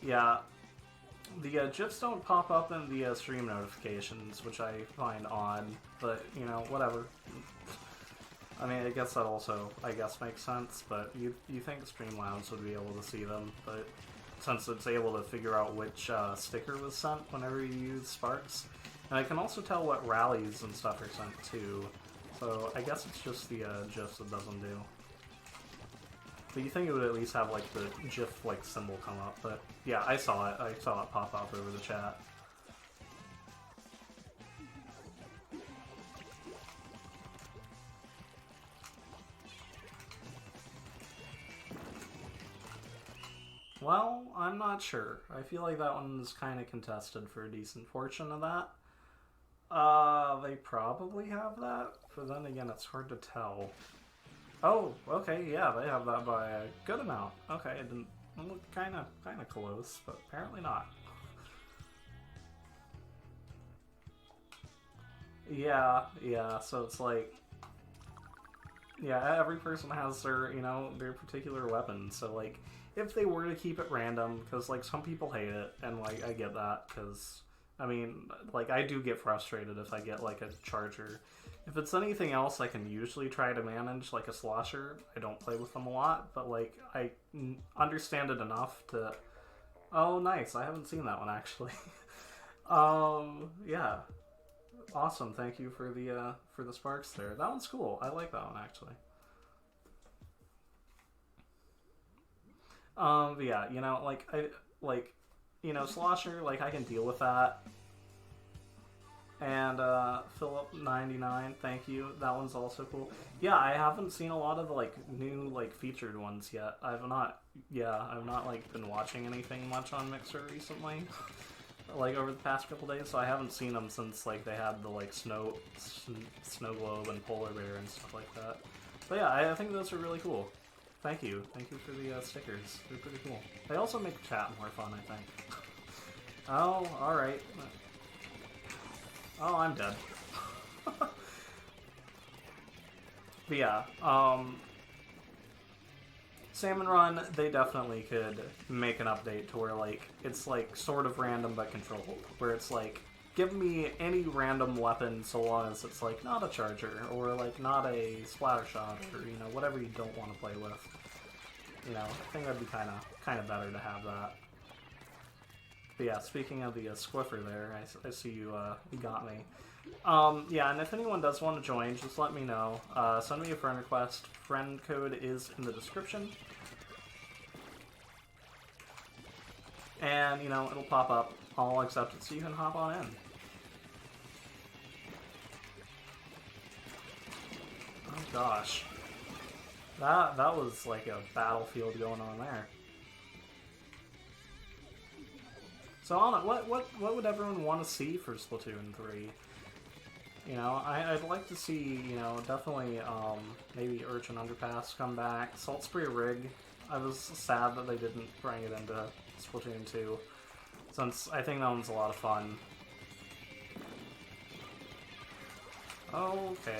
Yeah. The, GIFs don't pop up in the, stream notifications, which I find odd, but, you know, whatever. I mean, I guess that also, makes sense, but you think Streamlabs would be able to see them, but since it's able to figure out which, sticker was sent whenever you use Sparks, and I can also tell what rallies and stuff are sent too, so I guess it's just the, GIFs it doesn't do. But you think it would at least have, like, the GIF, like, symbol come up, but yeah, I saw it pop up over the chat. Well, I'm not sure. I feel like that one's kind of contested for a decent portion of that. They probably have that, but then again, it's hard to tell. Oh, okay, yeah, they have that by a good amount. Okay, it didn't look kind of close, but apparently not. Yeah, so it's like... Yeah, every person has their, you know, their particular weapon, so, like, if they were to keep it random, because, like, some people hate it, and, like, I get that, because, I mean, like, I do get frustrated if I get, like, a charger. If it's anything else, I can usually try to manage, like, a slosher. I don't play with them a lot, but, like, I understand it enough to... Oh, nice, I haven't seen that one, actually. Yeah. Awesome, thank you for the sparks there. That one's cool, I like that one, actually. Yeah, you know, you know, Slosher, like, I can deal with that. And, Philip99, thank you. That one's also cool. Yeah, I haven't seen a lot of the, like, new, like, featured ones yet. I've not, like, been watching anything much on Mixer recently. Like, over the past couple days, so I haven't seen them since, like, they had the, like, Snow Globe and Polar Bear and stuff like that. But yeah, I think those are really cool. Thank you. Thank you for the stickers. They're pretty cool. They also make chat more fun, I think. Oh, alright. Oh, I'm dead. But yeah, Salmon Run, they definitely could make an update to where, like, it's, like, sort of random but controlled. Where it's, like, give me any random weapon so long as it's, like, not a charger, or, like, not a splatter shot, or, you know, whatever you don't want to play with. You know, I think that'd be kind of better to have that. But yeah, speaking of the Squiffer there, I see you got me. Yeah, and if anyone does want to join, just let me know. Send me a friend request. Friend code is in the description. And, you know, it'll pop up. I'll accept it so you can hop on in. Oh gosh. That was like a battlefield going on there. So I don't know, what would everyone want to see for Splatoon 3? You know, I'd like to see, you know, definitely maybe Urchin Underpass come back. Salt Spray Rig. I was sad that they didn't bring it into Splatoon 2, since I think that one's a lot of fun. Okay.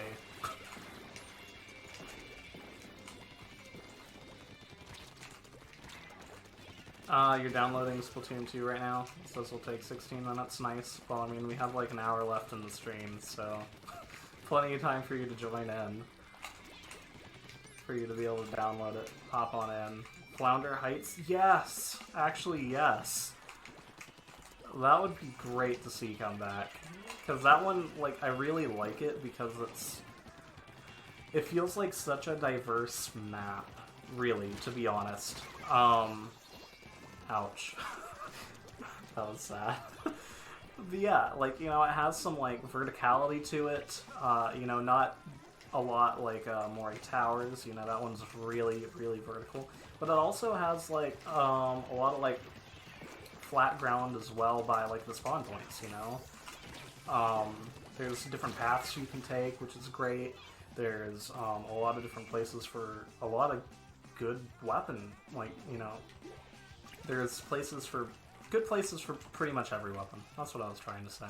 You're downloading Splatoon 2 right now. It says it'll take 16 minutes. Nice. Well, I mean, we have like an hour left in the stream, so plenty of time for you to join in. For you to be able to download it. Hop on in. Flounder Heights? Yes! Actually, yes. That would be great to see come back. Because that one, like, I really like it because it feels like such a diverse map, really, to be honest. Ouch. That was sad. But yeah, like, you know, it has some, like, verticality to it. You know, not a lot like Mori Towers. You know, that one's really, really vertical. But it also has, like, a lot of, like, flat ground as well by, like, the spawn points, you know? There's different paths you can take, which is great. There's a lot of different places for a lot of good weapon, like, you know, there's good places for pretty much every weapon. That's what I was trying to say.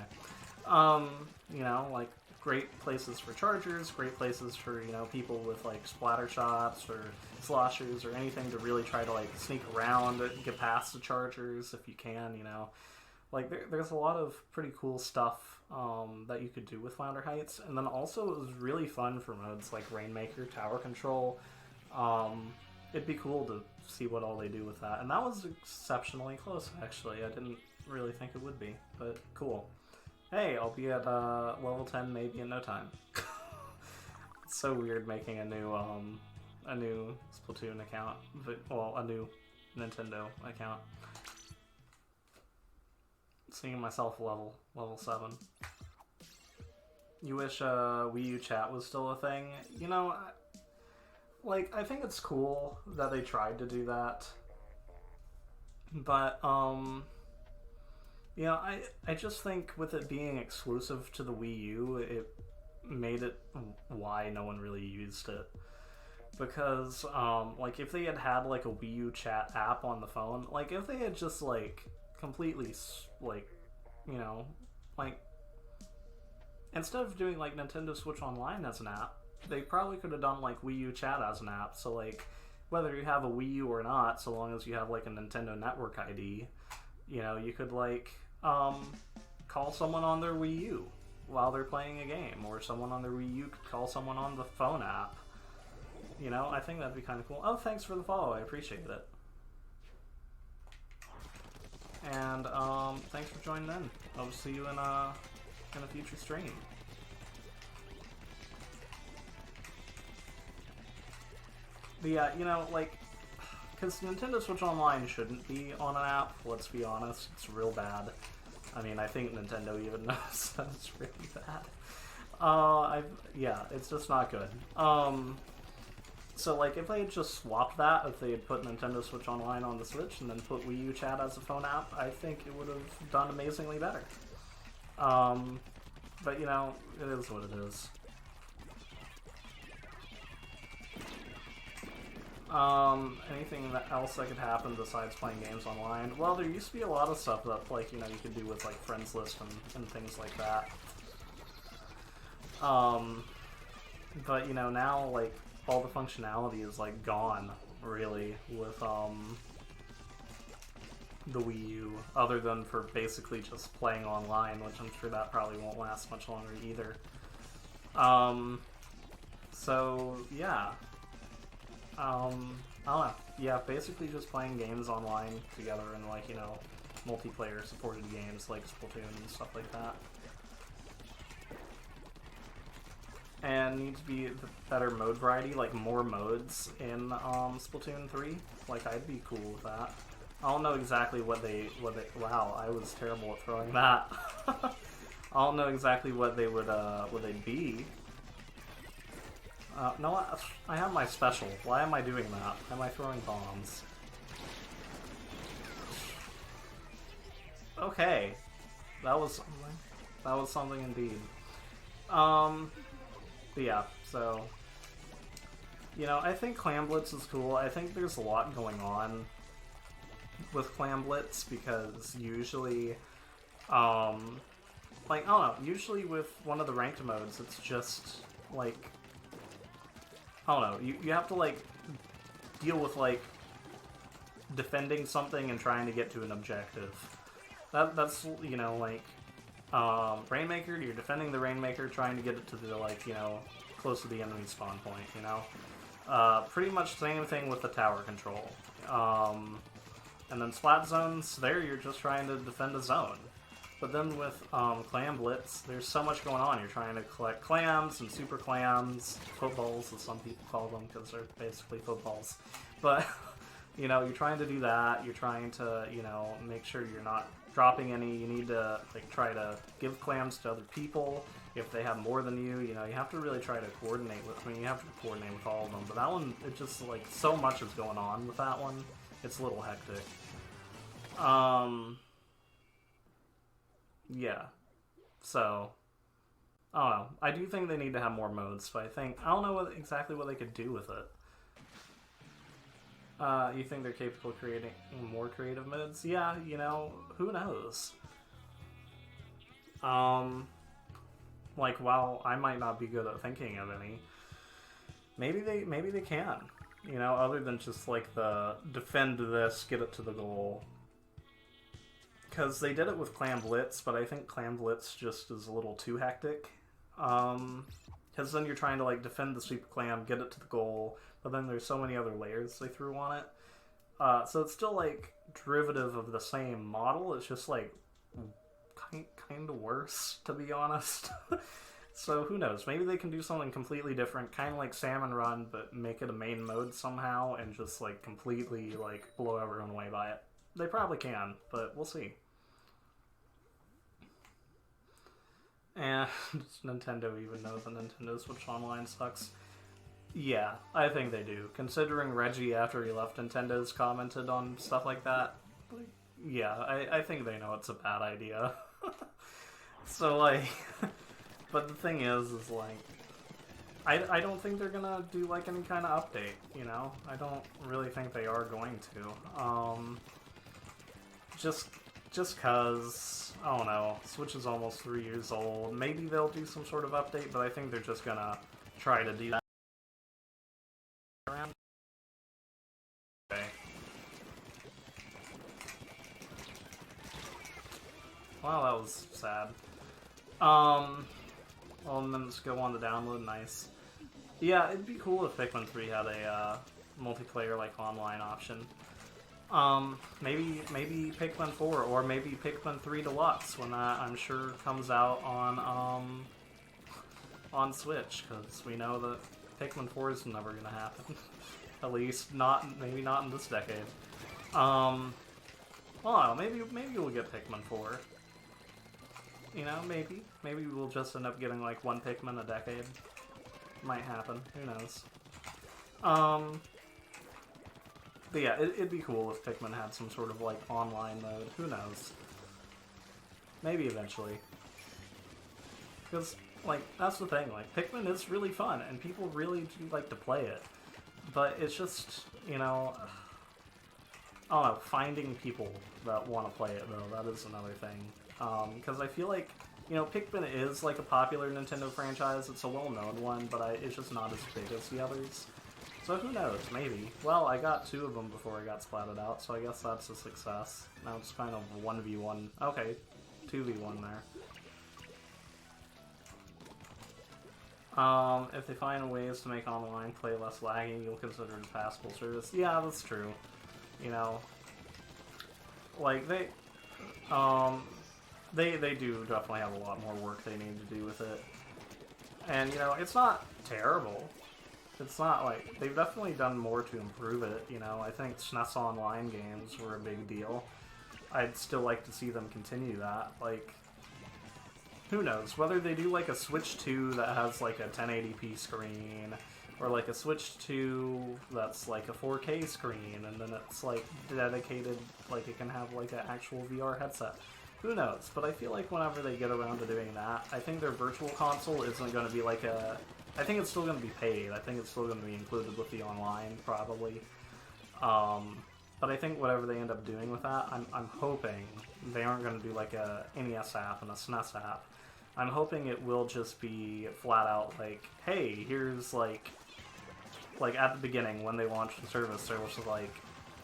You know, like, great places for chargers, great places for, you know, people with, like, splatter shots or sloshers or anything to really try to, like, sneak around and get past the chargers if you can, you know. Like, there's a lot of pretty cool stuff that you could do with Flounder Heights. And then also it was really fun for modes like Rainmaker, Tower Control. It'd be cool to see what all they do with that. And that was exceptionally close, actually. I didn't really think it would be, but cool. Hey, I'll be at level 10 maybe in no time. It's so weird making a new Splatoon account, but, well, a new Nintendo account. Seeing myself level 7. You wish Wii U chat was still a thing? You know, like, I think it's cool that they tried to do that. But, you know, I just think with it being exclusive to the Wii U, it made it why no one really used it. Because, like, if they had like, a Wii U chat app on the phone, like, if they had just, like, completely, like, you know, like, instead of doing, like, Nintendo Switch Online as an app, they probably could have done, like, Wii U chat as an app. So, like, whether you have a Wii U or not, so long as you have, like, a Nintendo Network ID, you know, you could, like, call someone on their Wii U while they're playing a game, or someone on their Wii U could call someone on the phone app. You know, I think that'd be kind of cool. Oh, thanks for the follow, I appreciate it. And, thanks for joining in. I'll see you in a future stream. But yeah, you know, like, because Nintendo Switch Online shouldn't be on an app, let's be honest. It's real bad. I mean, I think Nintendo even knows that it's really bad. Yeah, it's just not good. So, like, if they had just swapped that, if they had put Nintendo Switch Online on the Switch and then put Wii U Chat as a phone app, I think it would have done amazingly better. But, you know, it is what it is. Anything else that could happen besides playing games online? Well, there used to be a lot of stuff that, like, you know, you could do with, like, friends list and things like that. But, you know, now, like, all the functionality is, like, gone, really, with, the Wii U, other than for basically just playing online, which I'm sure that probably won't last much longer either. So, yeah. I don't know. Yeah, basically just playing games online together and, like, you know, multiplayer supported games like Splatoon and stuff like that. And needs to be better mode variety, like more modes in Splatoon 3. Like, I'd be cool with that. I don't know exactly what they wow, I was terrible at throwing that. I don't know exactly what they'd be. No, I have my special. Why am I doing that? Why am I throwing bombs? Okay. That was something. That was something indeed. But yeah, so... You know, I think Clam Blitz is cool. I think there's a lot going on with Clam Blitz, because usually... like, I don't know, usually with one of the ranked modes, it's just, like... I don't know, you have to, like, deal with, like, defending something and trying to get to an objective. That's, you know, like, Rainmaker, you're defending the Rainmaker, trying to get it to the, like, you know, close to the enemy spawn point, you know? Pretty much same thing with the tower control. And then Splat Zones, there you're just trying to defend a zone. But then with Clam Blitz, there's so much going on. You're trying to collect clams and super clams, footballs as some people call them, because they're basically footballs. But, you know, you're trying to do that. You're trying to, you know, make sure you're not dropping any. You need to, like, try to give clams to other people. If they have more than you, you know, you have to really try to coordinate with, I mean, you have to coordinate with all of them. But that one, it just, like, so much is going on with that one. It's a little hectic. Yeah. So, I don't know. I do think they need to have more modes, but I don't know exactly what they could do with it. You think they're capable of creating more creative modes? Yeah, you know, who knows? Like, while I might not be good at thinking of any, maybe they can. You know, other than just, like, the defend this, get it to the goal. Because they did it with Clam Blitz, but I think Clam Blitz just is a little too hectic. Because then you're trying to, like, defend the Super Clam, get it to the goal, but then there's so many other layers they threw on it. So it's still, like, derivative of the same model, it's just, like, kind of worse, to be honest. So who knows, maybe they can do something completely different, kind of like Salmon Run, but make it a main mode somehow, and just, like, completely, like, blow everyone away by it. They probably can, but we'll see. And does Nintendo even know that Nintendo Switch Online sucks? Yeah, I think they do. Considering Reggie, after he left Nintendo's, commented on stuff like that, yeah, I think they know it's a bad idea. So, like, but the thing is like, I don't think they're gonna do, like, any kind of update, you know? I don't really think they are going to. Just cause, I don't know, Switch is almost 3 years old. Maybe they'll do some sort of update, but I think they're just gonna try to do that. Okay. Wow, that was sad. Well, minutes go on to download, nice. Yeah, it'd be cool if Pikmin 3 had a multiplayer, like, online option. Maybe Pikmin 4, or maybe Pikmin 3 Deluxe, when that, I'm sure, comes out on Switch, because we know that Pikmin 4 is never gonna happen. At least, maybe not in this decade. Well, maybe we'll get Pikmin 4. You know, maybe we'll just end up getting, like, one Pikmin a decade. Might happen, who knows. But yeah, it'd be cool if Pikmin had some sort of, like, online mode. Who knows? Maybe eventually. Because, like, that's the thing. Like, Pikmin is really fun, and people really do like to play it. But it's just, you know, I don't know, finding people that want to play it, though, that is another thing. Because I feel like, you know, Pikmin is, like, a popular Nintendo franchise. It's a well-known one, but it's just not as big as the others. So who knows, maybe. Well, I got 2 of them before I got splatted out, so I guess that's a success. Now it's kind of 1v1. Okay, 2v1 there. If they find ways to make online play less laggy, you'll consider it a passable service. Yeah, that's true. You know, like, they do definitely have a lot more work they need to do with it. And, you know, it's not terrible. It's not like, they've definitely done more to improve it, you know. I think SNES Online games were a big deal. I'd still like to see them continue that. Like, who knows? Whether they do, like, a Switch 2 that has, like, a 1080p screen, or, like, a Switch 2 that's, like, a 4K screen, and then it's, like, dedicated, like, it can have, like, an actual VR headset. Who knows? But I feel like whenever they get around to doing that, I think their virtual console isn't going to be, like, a... I think it's still going to be paid. I think it's still going to be included with the online, probably. But I think whatever they end up doing with that, I'm hoping they aren't going to do, like, a NES app and a SNES app. I'm hoping it will just be flat out like, hey, here's like at the beginning when they launched the service, there was like,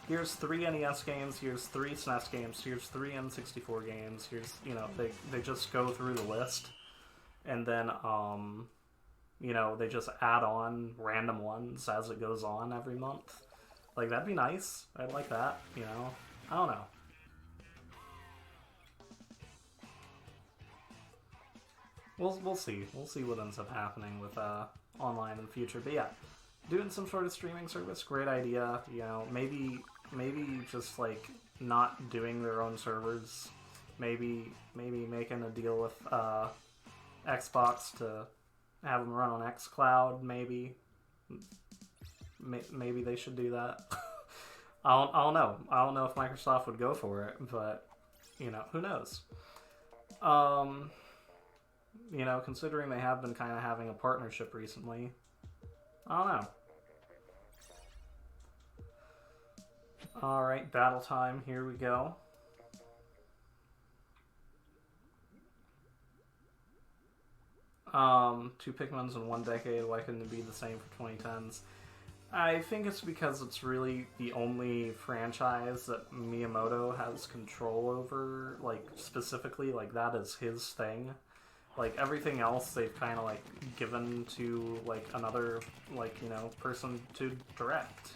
here's 3 NES games, here's 3 SNES games, here's 3 N64 games, here's, you know, they just go through the list, and then, you know, they just add on random ones as it goes on every month. Like, that'd be nice. I'd like that, you know? I don't know. We'll see. We'll see what ends up happening with online in the future. But yeah, doing some sort of streaming service, great idea. You know, maybe just like not doing their own servers. Maybe making a deal with Xbox to have them run on xCloud. Maybe they should do that. I don't know. I don't know if Microsoft would go for it, but you know, who knows? You know, considering they have been kind of having a partnership recently, I don't know. Alright, battle time, here we go. Two Pikmins in 1 decade, why couldn't it be the same for 2010s? I think it's because it's really the only franchise that Miyamoto has control over, like, specifically, like, that is his thing. Like, everything else they've kind of, like, given to, like, another, like, you know, person to direct.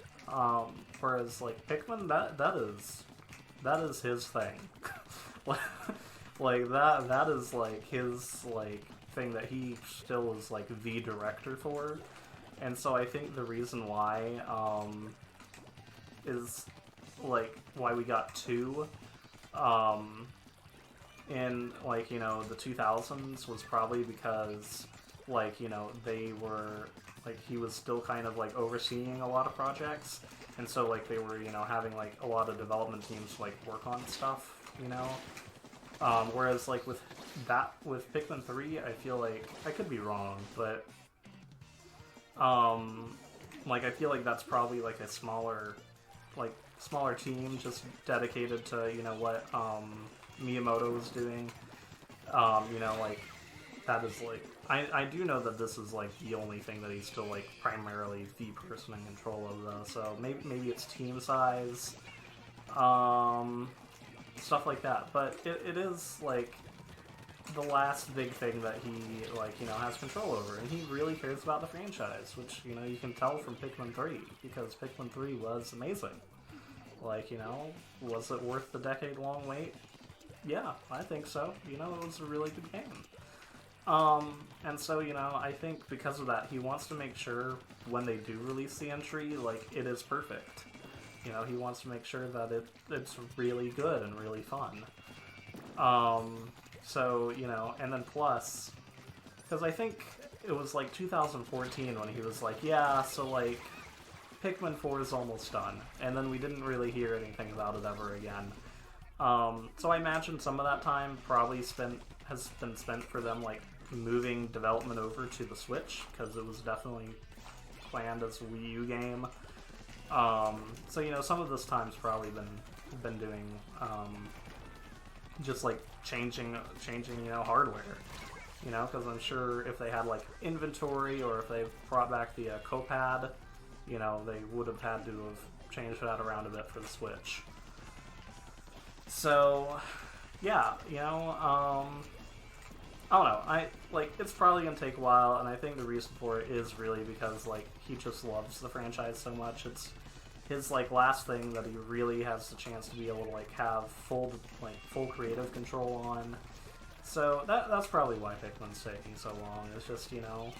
Whereas, like, Pikmin, that is his thing. Like, that is, like, his, like, thing that he still is, like, the director for. And so I think the reason why, is, like, why we got 2, in, like, you know, the 2000s was probably because, like, you know, they were, like, he was still kind of, like, overseeing a lot of projects, and so, like, they were, you know, having, like, a lot of development teams, like, work on stuff, you know? Whereas, like, with Pikmin 3, I feel like, I could be wrong, but, like, I feel like that's probably, like, a smaller team just dedicated to, you know, what, Miyamoto was doing. You know, like, that is, like, I do know that this is, like, the only thing that he's still, like, primarily the person in control of, though, so maybe it's team size, stuff like that, but it is, like, the last big thing that he, like, you know, has control over, and he really cares about the franchise, which, you know, you can tell from Pikmin 3, because Pikmin 3 was amazing. Like, you know, was it worth the decade-long wait? Yeah, I think so. You know, it was a really good game. And so, you know, I think because of that, he wants to make sure when they do release the entry, like, it is perfect. You know, he wants to make sure that it's really good and really fun. So, you know, and then plus, because I think it was, like, 2014 when he was like, yeah, so, like, Pikmin 4 is almost done. And then we didn't really hear anything about it ever again. So I imagine some of that time probably has been spent for them, like, moving development over to the Switch, because it was definitely planned as a Wii U game. So, you know, some of this time's probably been doing, just, like, changing, you know, hardware. You know, because I'm sure if they had, like, inventory, or if they brought back the copad, you know, they would have had to have changed that around a bit for the Switch. So, yeah, you know, I don't know, it's probably gonna take a while, and I think the reason for it is really because, like, he just loves the franchise so much. It's his, like, last thing that he really has the chance to be able to, like, have full creative control on. So that's probably why Pikmin's taking so long. It's just, you know,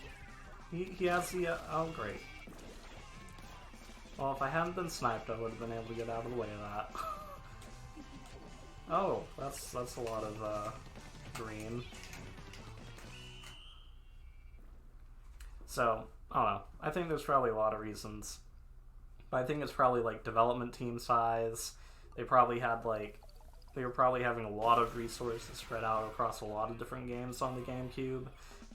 he has the, oh great. Well, if I hadn't been sniped, I would have been able to get out of the way of that. Oh, that's a lot of, green. So, I don't know. I think there's probably a lot of reasons. But I think it's probably, like, development team size. They probably had, like, they were probably having a lot of resources spread out across a lot of different games on the GameCube.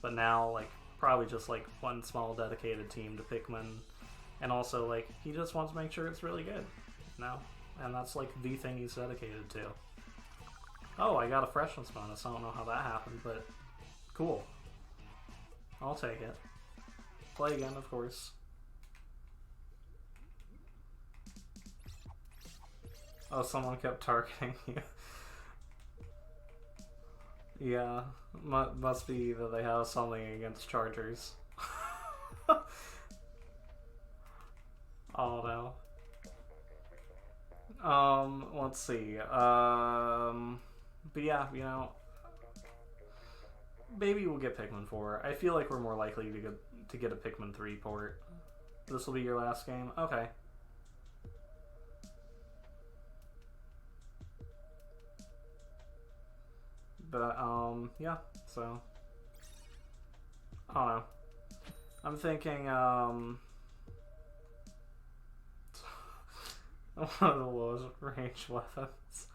But now, like, probably just, like, one small dedicated team to Pikmin. And also, like, he just wants to make sure it's really good. You know? And that's, like, the thing he's dedicated to. Oh, I got a freshness bonus. I don't know how that happened, but cool. I'll take it. Play again, of course. Oh, someone kept targeting you. Yeah, must be that they have something against Chargers. Oh no. Let's see. But yeah, you know, maybe we'll get Pikmin 4. I feel like we're more likely to get a Pikmin 3 port. This will be your last game? Okay. But, yeah, so, I don't know. I'm thinking, one of the lowest range weapons.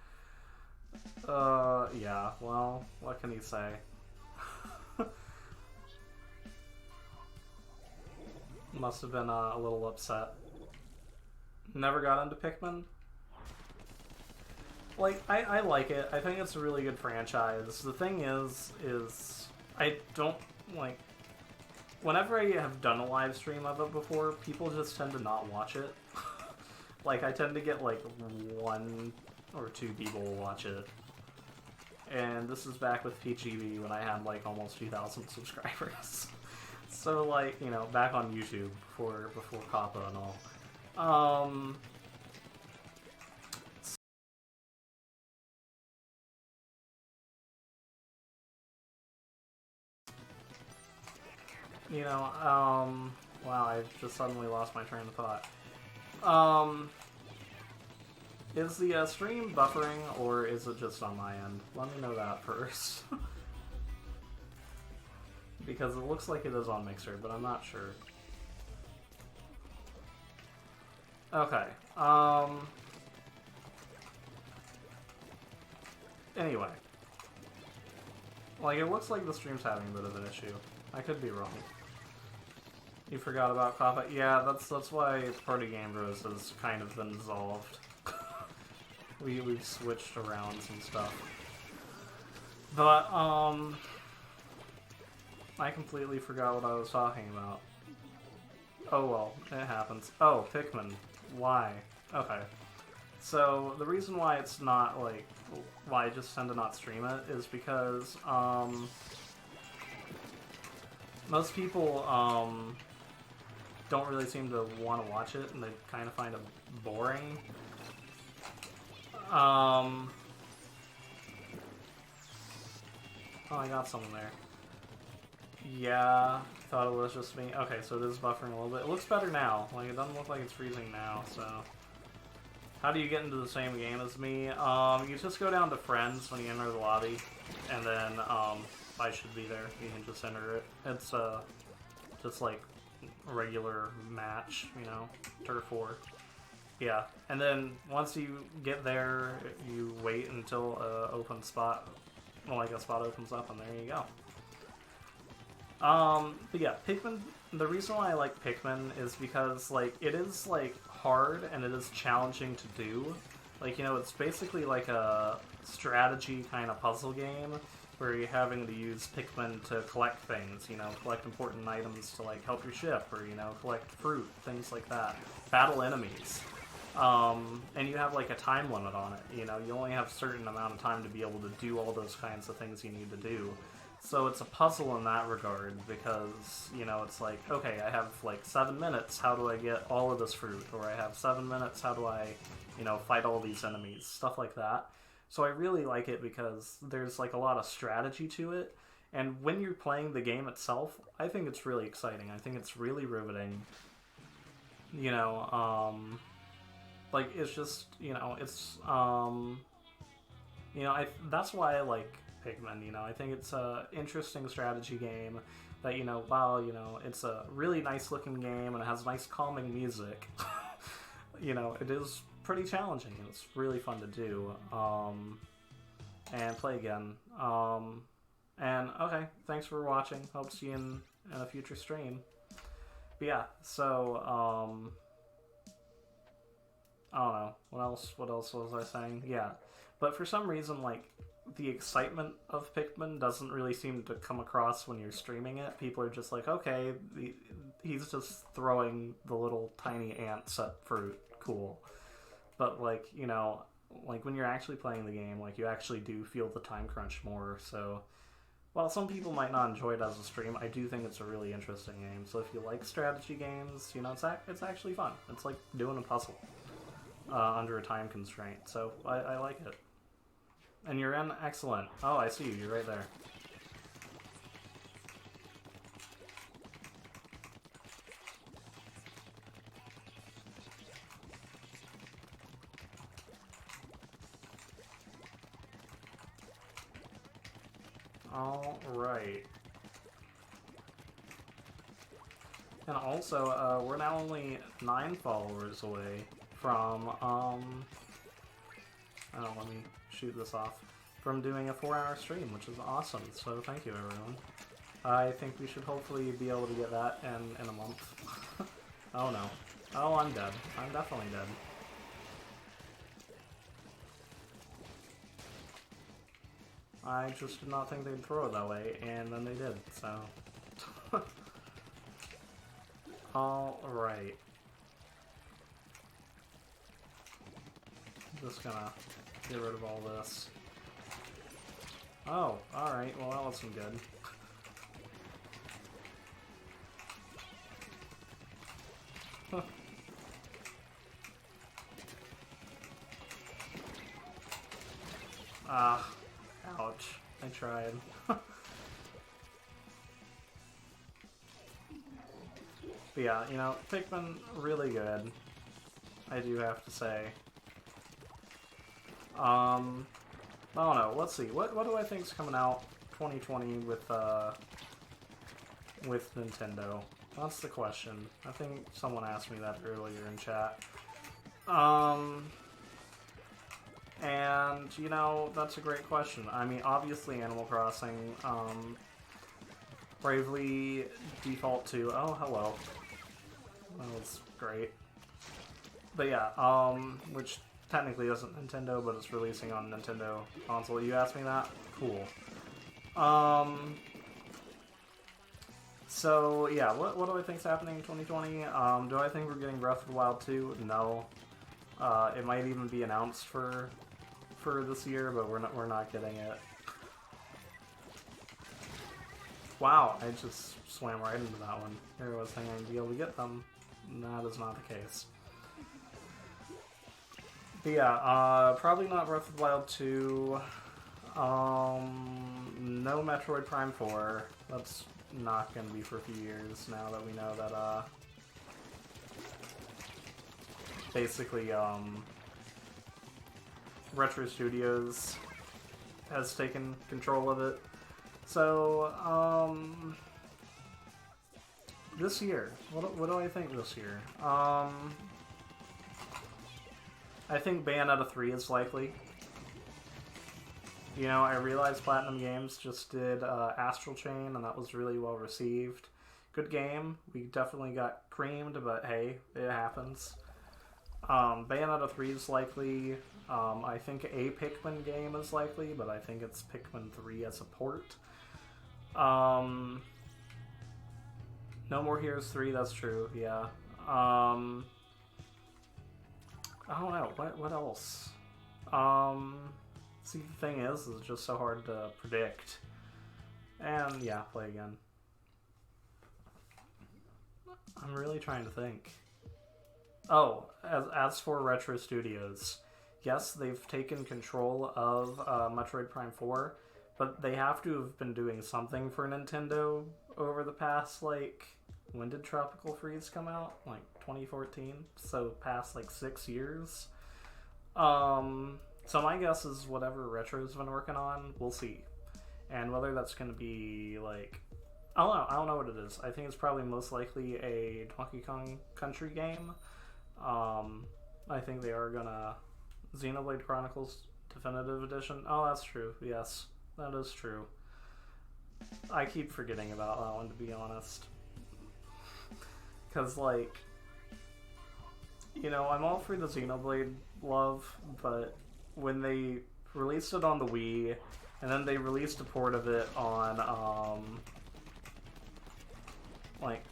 Yeah, well, what can you say? Must have been a little upset. Never got into Pikmin? Like, I like it. I think it's a really good franchise. The thing is I don't, like, whenever I have done a live stream of it before, people just tend to not watch it. Like, I tend to get, like, 1 or 2 people watch it. And this is back with PGB when I had, like, almost 2,000 subscribers. So, like, you know, back on YouTube before Kappa and all. You know, wow, I just suddenly lost my train of thought. Is the stream buffering, or is it just on my end? Let me know that first. Because it looks like it is on Mixer, but I'm not sure. Okay, anyway. Like, it looks like the stream's having a bit of an issue. I could be wrong. You forgot about Kappa? Yeah, that's why Party Game Bros has kind of been dissolved. We've switched around some stuff. But, I completely forgot what I was talking about. Oh well, it happens. Oh, Pikmin. Why? Okay. So, the reason why it's not, like, why I just tend to not stream it is because, most people, don't really seem to want to watch it, and they kind of find it boring. Oh, I got someone there. Yeah, thought it was just me. Okay, so it is buffering a little bit. It looks better now. Like, it doesn't look like it's freezing now, so... How do you get into the same game as me? You just go down to Friends when you enter the lobby, and then, I should be there. You can just enter it. It's, just like a regular match, you know, Turf War. Yeah, and then once you get there, you wait until a open spot, well, like a spot opens up, and there you go. But yeah, Pikmin, the reason why I like Pikmin is because, like, it is, like, hard and it is challenging to do. Like, you know, it's basically like a strategy kind of puzzle game where you're having to use Pikmin to collect things, you know, collect important items to, like, help your ship, or, you know, collect fruit, things like that. Battle enemies. And you have, like, a time limit on it, you know, you only have a certain amount of time to be able to do all those kinds of things you need to do. So it's a puzzle in that regard, because, you know, it's like, okay, I have, like, 7 minutes, how do I get all of this fruit? Or I have 7 minutes, how do I, you know, fight all these enemies? Stuff like that. So I really like it because there's, like, a lot of strategy to it, and when you're playing the game itself, I think it's really exciting. I think it's really riveting. You know, like, it's just, you know, it's, you know, that's why I like Pikmin, you know. I think it's a interesting strategy game that, you know, while, you know, it's a really nice looking game and it has nice calming music, you know, it is pretty challenging. It's really fun to do, and play again. And okay, thanks for watching. Hope to see you in a future stream. But yeah, so I don't know what else was I saying? Yeah, but for some reason, like, the excitement of Pikmin doesn't really seem to come across when you're streaming it. People are just like, okay, he's just throwing the little tiny ants at fruit. Cool. But, like, you know, like, when you're actually playing the game, like, you actually do feel the time crunch more. So, while some people might not enjoy it as a stream, I do think it's a really interesting game. So if you like strategy games, you know, it's actually fun. It's like doing a puzzle under a time constraint. So I like it. And you're in? Excellent. Oh, I see you. You're right there. Alright. And also, we're now only 9 followers away from, oh, let me shoot this off, from doing a 4-hour stream, which is awesome, so thank you, everyone. I think we should hopefully be able to get that in a month. Oh no. Oh, I'm dead. I'm definitely dead. I just did not think they'd throw it that way, and then they did, so... Alright. Just gonna get rid of all this. Oh, alright, well that wasn't good. Ah, ouch. I tried. But yeah, you know, Pikmin, really good. I do have to say. I don't know, let's see. What do I think's coming out 2020 with Nintendo? That's the question. I think someone asked me that earlier in chat. And, you know, that's a great question. I mean, obviously Animal Crossing, Bravely Default 2. Oh, hello. That was great. But yeah, which technically isn't Nintendo, but it's releasing on Nintendo console. You asked me that? Cool. So, yeah, what do I think's happening in 2020? Do I think we're getting Breath of the Wild 2? No. It might even be announced for this year, but we're not getting it. Wow, I just swam right into that one. Here I was thinking I'd be able to get them. That is not the case. But yeah, probably not Breath of the Wild 2. No Metroid Prime 4. That's not going to be for a few years now that we know that, basically, Retro Studios has taken control of it. So, this year, what do I think this year? I think Bayonetta 3 is likely. You know, I realize Platinum Games just did Astral Chain, and that was really well received. Good game. We definitely got creamed, but hey, it happens. Bayonetta 3 is likely. I think a Pikmin game is likely, but I think it's Pikmin 3 as a port. No More Heroes 3, that's true, yeah. I don't know, what else? See, the thing is it's just so hard to predict. And yeah, play again. I'm really trying to think. Oh, as for Retro Studios, yes, they've taken control of Metroid Prime 4, but they have to have been doing something for Nintendo over the past, like, when did Tropical Freeze come out? Like, 2014? So, past, like, 6 years? So my guess is whatever Retro's been working on, we'll see. And whether that's going to be, like, I don't know what it is. I think it's probably most likely a Donkey Kong Country game. I think they are gonna... Xenoblade Chronicles Definitive Edition. Oh, that's true. Yes, that is true. I keep forgetting about that one, to be honest. Because, like... You know, I'm all for the Xenoblade love, but when they released it on the Wii, and then they released a port of it on, like,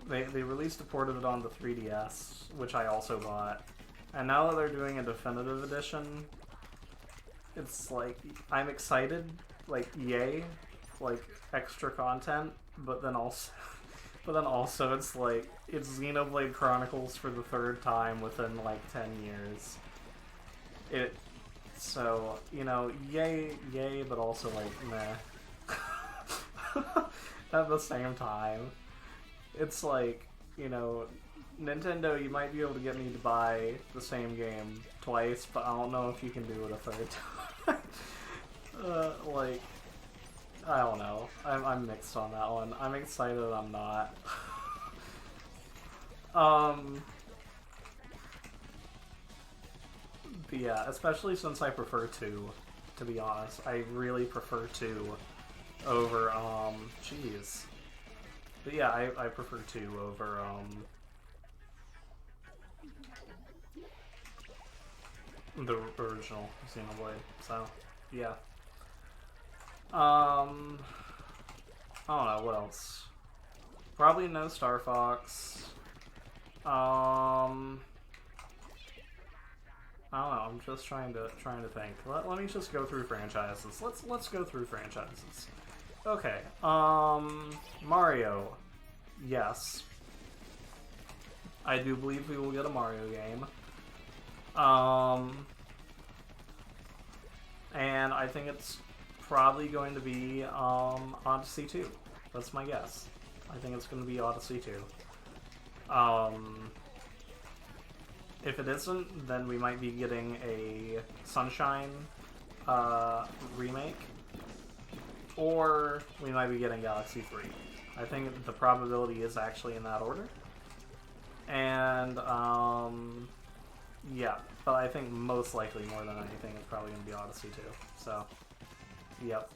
they released a port of it on the 3DS, which I also bought, and now that they're doing a definitive edition, it's like, I'm excited, like, yay, like, extra content, but then also it's like, it's Xenoblade Chronicles for the 3rd time within, like, 10 years. So, you know, yay, but also, like, meh. At the same time. It's like, you know, Nintendo, you might be able to get me to buy the same game twice, but I don't know if you can do it a 3rd time. Like, I don't know. I'm mixed on that one. I'm excited, I'm not. But yeah, especially since I prefer 2, to be honest. I really prefer 2 over, jeez. But yeah, I prefer 2 over, the original Xenoblade, so, yeah. I don't know, what else? Probably no Star Fox. I don't know, I'm just trying to think. Let me just go through franchises. Let's go through franchises. Okay, Mario. Yes. I do believe we will get a Mario game. And I think it's probably going to be, Odyssey 2. That's my guess. I think it's going to be Odyssey 2. If it isn't, then we might be getting a Sunshine, remake. Or we might be getting Galaxy 3. I think the probability is actually in that order. And, yeah. But I think most likely, more than anything, it's probably going to be Odyssey 2. So, yep.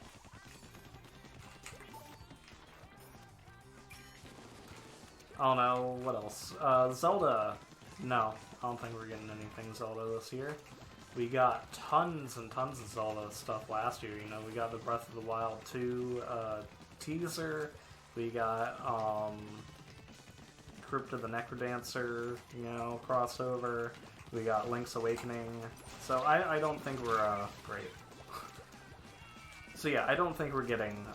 Oh no, what else? Zelda. No, I don't think we're getting anything Zelda this year. We got tons and tons of Zelda stuff last year. You know, we got the Breath of the Wild 2 teaser. We got Crypt of the Necrodancer, you know, crossover. We got Link's Awakening. So I don't think we're great. So yeah, I don't think we're getting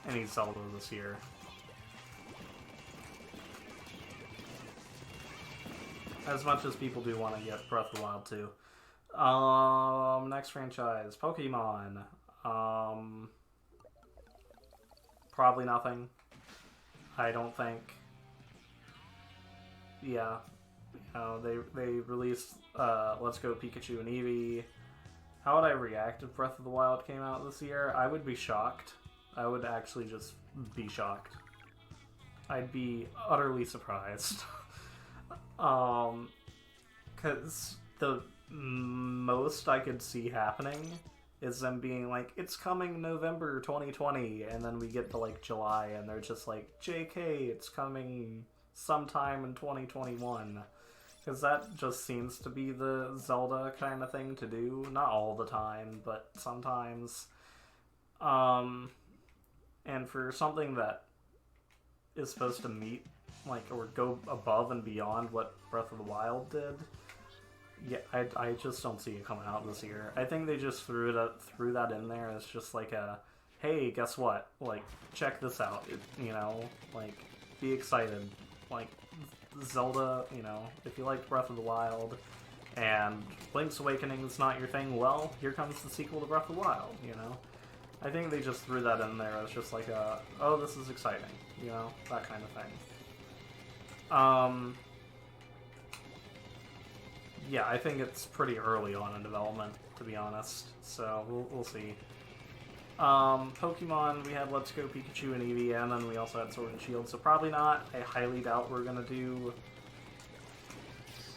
any Zelda this year. As much as people do want to get Breath of the Wild 2. Next franchise, Pokemon. Probably nothing. I don't think. Yeah. You know, they released Let's Go Pikachu and Eevee. How would I react if Breath of the Wild came out this year? I would be shocked. I would actually just be shocked. I'd be utterly surprised. Because the most I could see happening is them being like, it's coming November 2020, and then we get to like July and they're just like, JK, it's coming sometime in 2021. Because that just seems to be the Zelda kind of thing to do. Not all the time, but sometimes. And for something that is supposed to meet, like, or go above and beyond what Breath of the Wild did, yeah, I just don't see it coming out this year. I think they just threw that in there as just like a, hey, guess what? Like, check this out. Like, be excited. Like, Zelda, if you liked Breath of the Wild and Link's Awakening is not your thing, well, here comes the sequel to Breath of the Wild, I think they just threw that in there as just like a, oh, this is exciting, that kind of thing. Yeah, I think it's pretty early on in development, to be honest, so we'll see. Pokemon, we had Let's Go Pikachu and Eevee, and then we also had Sword and Shield, so probably not. I highly doubt we're gonna do...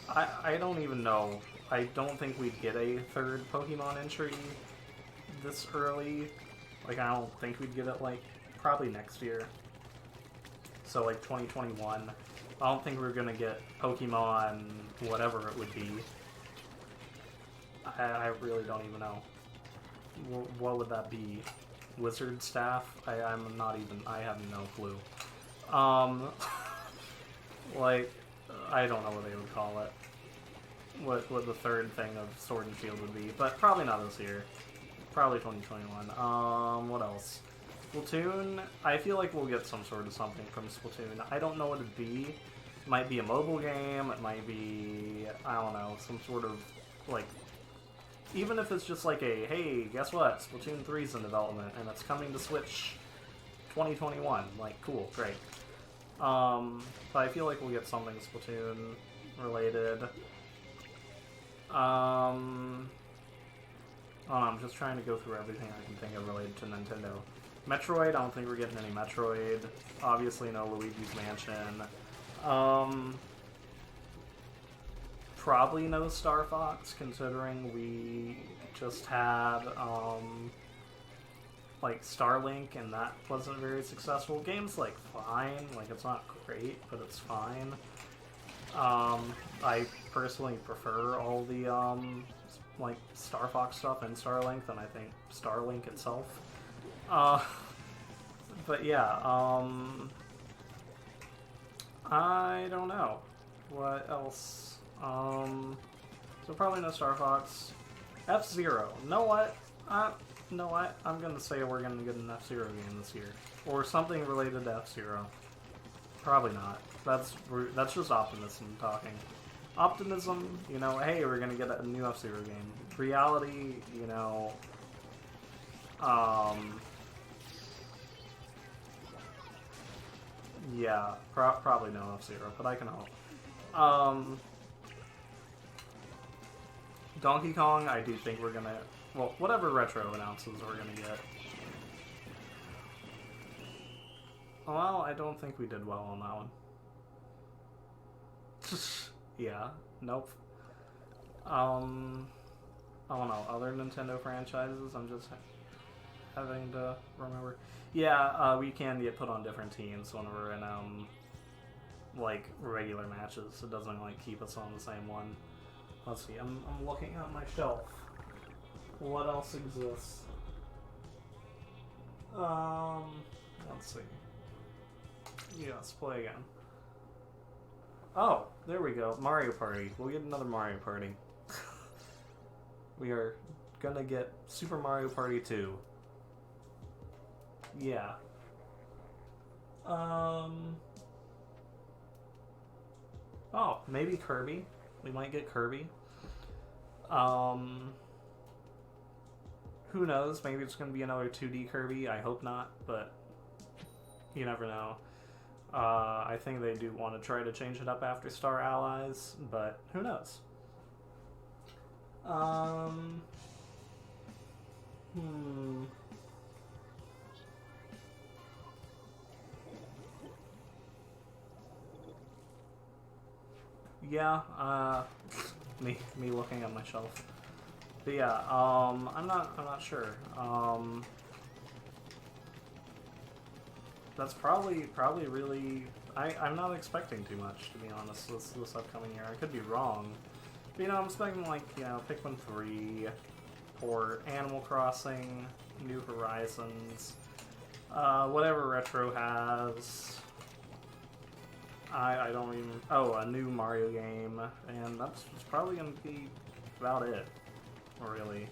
I don't even know. I don't think we'd get a third Pokemon entry this early. Like, I don't think we'd get it, like, probably next year. So, like, 2021. I don't think we're gonna get Pokemon whatever it would be. I really don't even know. What would that be? Wizard Staff? I have no clue. Like, I don't know what they would call it. What the third thing of Sword and Shield would be, but probably not this year. Probably 2021. What else? Splatoon, I feel like we'll get some sort of something from Splatoon. I don't know what it'd be. It might be a mobile game, it might be, I don't know, some sort of, like, even if it's just like a, hey, guess what? Splatoon 3's in development, and it's coming to Switch 2021. Like, cool, great. But I feel like we'll get something Splatoon related. I'm just trying to go through everything I can think of related to Nintendo. Metroid, I don't think we're getting any Metroid. Obviously no Luigi's Mansion. Probably no Star Fox, considering we just had, like, Starlink, and that wasn't very successful. Game's, like, fine. Like, it's not great, but it's fine. I personally prefer all the, like, Star Fox stuff in Starlink than I think Starlink itself. But yeah, I don't know. What else? So probably no Star Fox. F-Zero. Know what? Know what? I'm gonna say we're gonna get an F-Zero game this year. Or something related to F-Zero. Probably not. That's just optimism talking. Optimism, hey, we're gonna get a new F-Zero game. Reality, yeah, probably no F-Zero, but I can hope. Donkey Kong, I do think we're gonna... Well, whatever Retro announces we're gonna get. Well, I don't think we did well on that one. Yeah, nope. I don't know, other Nintendo franchises, I'm just having to remember. Yeah, we can get put on different teams when we're in, like, regular matches. It doesn't, like, keep us on the same one. Let's see, I'm looking at my shelf. What else exists? Let's see. Yeah, let's play again. Oh, there we go. Mario Party. We'll get another Mario Party. We are gonna get Super Mario Party 2. Yeah. Oh, maybe Kirby. We might get Kirby. Who knows? Maybe it's going to be another 2D Kirby. I hope not, but you never know. I think they do want to try to change it up after Star Allies, but who knows? Yeah, me looking at my shelf. But yeah, I'm not sure. That's probably really. I'm not expecting too much, to be honest, this upcoming year. I could be wrong. But, you know, I'm expecting, like, you know, Pikmin 3, or Animal Crossing, New Horizons, whatever Retro has. I don't even... Oh, a new Mario game, and that's probably going to be about it, really.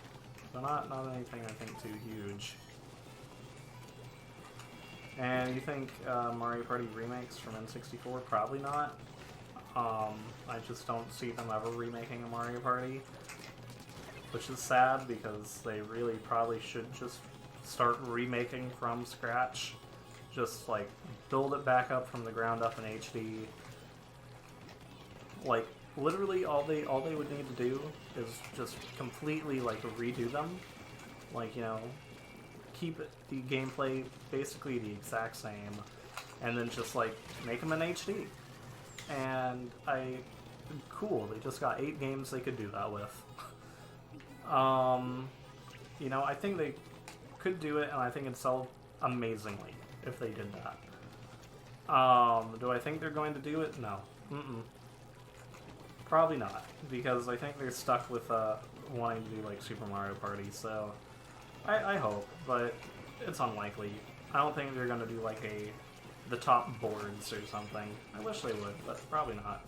So not anything I think too huge. And you think Mario Party remakes from N64? Probably not. I just don't see them ever remaking a Mario Party, which is sad because they really probably should just start remaking from scratch. Just like build it back up from the ground up in HD. Like literally all they would need to do is just completely like redo them. Like, you know, keep the gameplay basically the exact same, and then just like make them in HD. And cool, they just got 8 games they could do that with. You know, I think they could do it, and I think it'd sell amazingly if they did that. Do I think they're going to do it? No. Probably not, because I think they're stuck with wanting to do like Super Mario Party, so I hope, but it's unlikely. I don't think they're going to do like the top boards or something. I wish they would, but probably not.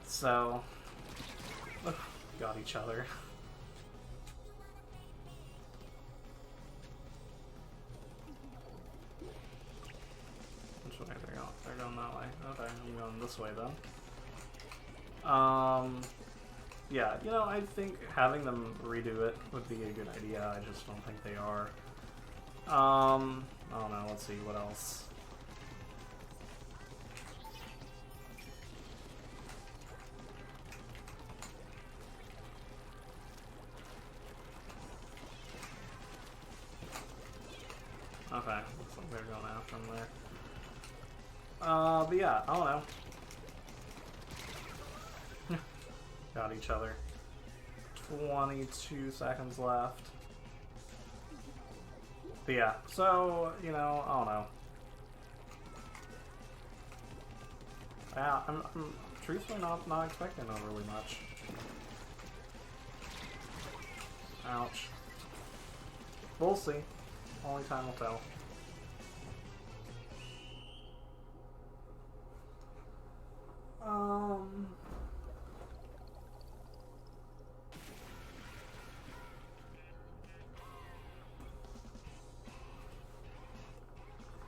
So, got each other. Which way they're going? They're going that way. Okay, I'm going this way then. Yeah, you know, I think having them redo it would be a good idea. I just don't think they are. I don't know. Let's see what else. Okay, looks like they're going after him there. But yeah, I don't know. Got each other. 22 seconds left. But yeah, so, you know, I don't know. Yeah, I'm truthfully not expecting overly much. Ouch. We'll see. Only time will tell.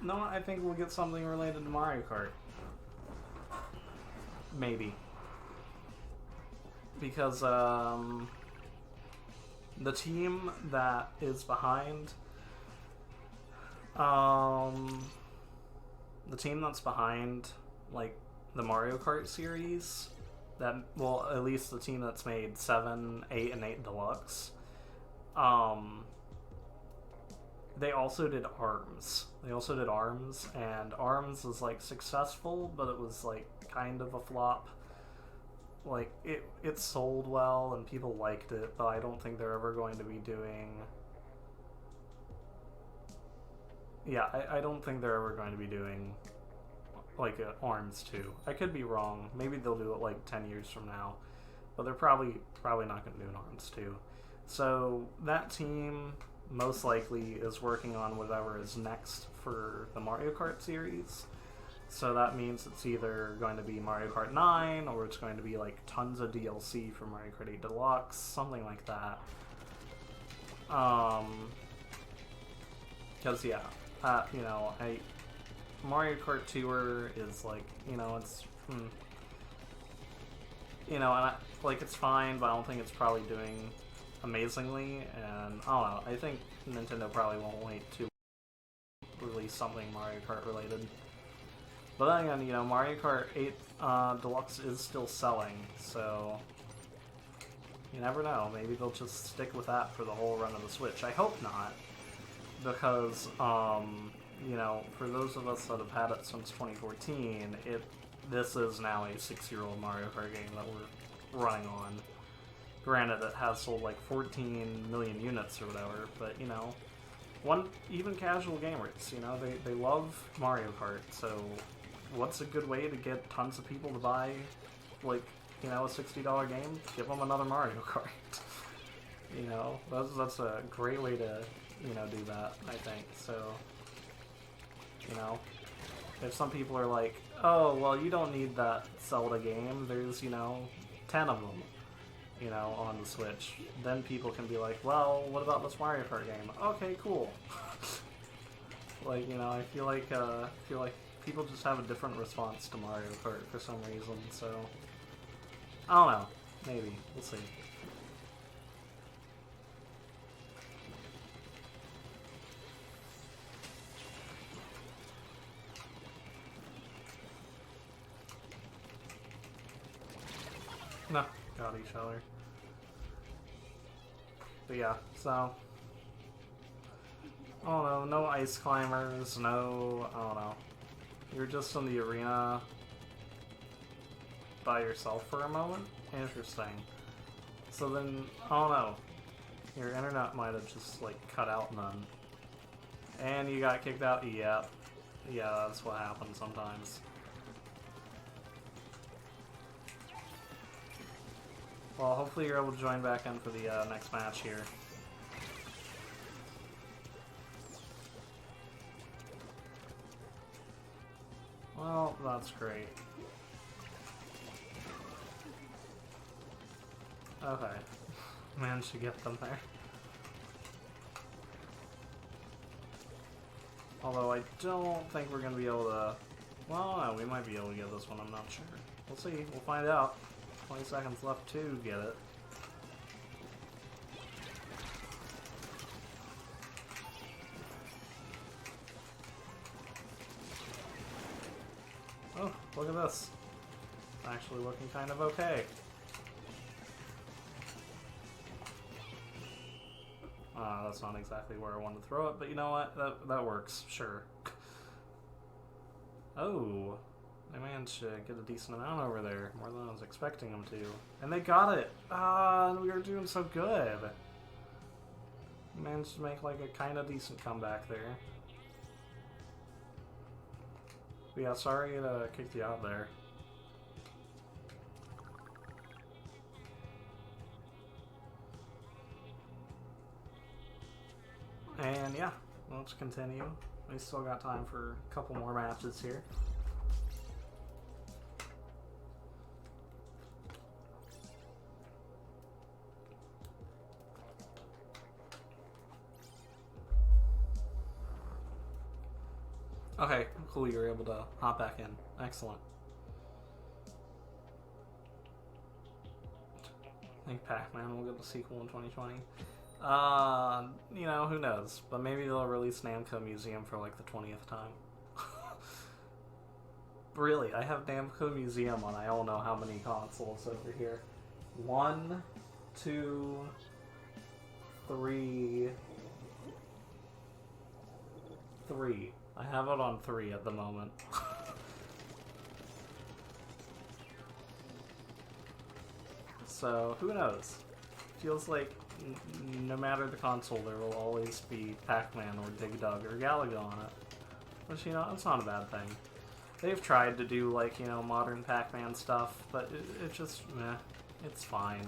No, I think we'll get something related to Mario Kart. Maybe. Because, the team that is behind... the team that's behind, like, the Mario Kart series, that, well, at least the team that's made 7, 8, and 8 Deluxe, they also did ARMS. And ARMS was, like, successful, but it was, like, kind of a flop. Like, it sold well, and people liked it, but I don't think they're ever going to be doing... Yeah, I don't think they're ever going to be doing, like, ARMS 2. I could be wrong. Maybe they'll do it, like, 10 years from now. But they're probably not going to do an ARMS 2. So, that team most likely is working on whatever is next for the Mario Kart series. So that means it's either going to be Mario Kart 9, or it's going to be, like, tons of DLC for Mario Kart 8 Deluxe, something like that. Because, yeah, you know, Mario Kart Tour is, like, you know, it's, you know, and like, it's fine, but I don't think it's probably doing amazingly, and I don't know, I think Nintendo probably won't wait to release something Mario Kart related. But then again, you know, Mario Kart 8 Deluxe is still selling, so you never know. Maybe they'll just stick with that for the whole run of the Switch. I hope not, because, you know, for those of us that have had it since 2014, this is now a 6-year-old Mario Kart game that we're running on. Granted, it has sold like 14 million units or whatever, but you know, even casual gamers, you know, they love Mario Kart, so what's a good way to get tons of people to buy, like, you know, a $60 game? Give them another Mario Kart. You know, that's a great way to, you know, do that, I think. So, you know, if some people are like, oh, well, you don't need that Zelda game, there's, you know, 10 of them, you know, on the Switch, then people can be like, well, what about this Mario Kart game? Okay, cool. Like, you know, I feel like people just have a different response to Mario Kart for some reason, so I don't know. Maybe. We'll see. No, got each other. But yeah, so I don't know, no ice climbers, no, I don't know. You're just in the arena by yourself for a moment? Interesting. So then, I don't know. Your internet might have just, like, cut out none. And you got kicked out? Yeah. Yeah, that's what happens sometimes. Well, hopefully you're able to join back in for the next match here. Well, that's great. Okay. Managed to get them there. Although I don't think we're going to be able to... Well, no, we might be able to get this one, I'm not sure. We'll see, we'll find out. 20 seconds left to get it. Oh, look at this. It's actually looking kind of okay. That's not exactly where I wanted to throw it, but you know what? That works, sure. Oh, they managed to get a decent amount over there, more than I was expecting them to. And they got it! We were doing so good! Managed to make like a kind of decent comeback there. But yeah, sorry to kick you out there. And yeah, let's continue. We still got time for a couple more matches here. Okay, cool, you were able to hop back in. Excellent. I think Pac-Man will get the sequel in 2020. You know, who knows? But maybe they'll release Namco Museum for like the 20th time. Really, I have Namco Museum on I don't know how many consoles over here. 1, 2, 3... 3. I have it on 3 at the moment. So, who knows? Feels like no matter the console, there will always be Pac-Man or Dig Dug or Galaga on it. Which, you know, it's not a bad thing. They've tried to do, like, you know, modern Pac-Man stuff, but it just, meh, it's fine.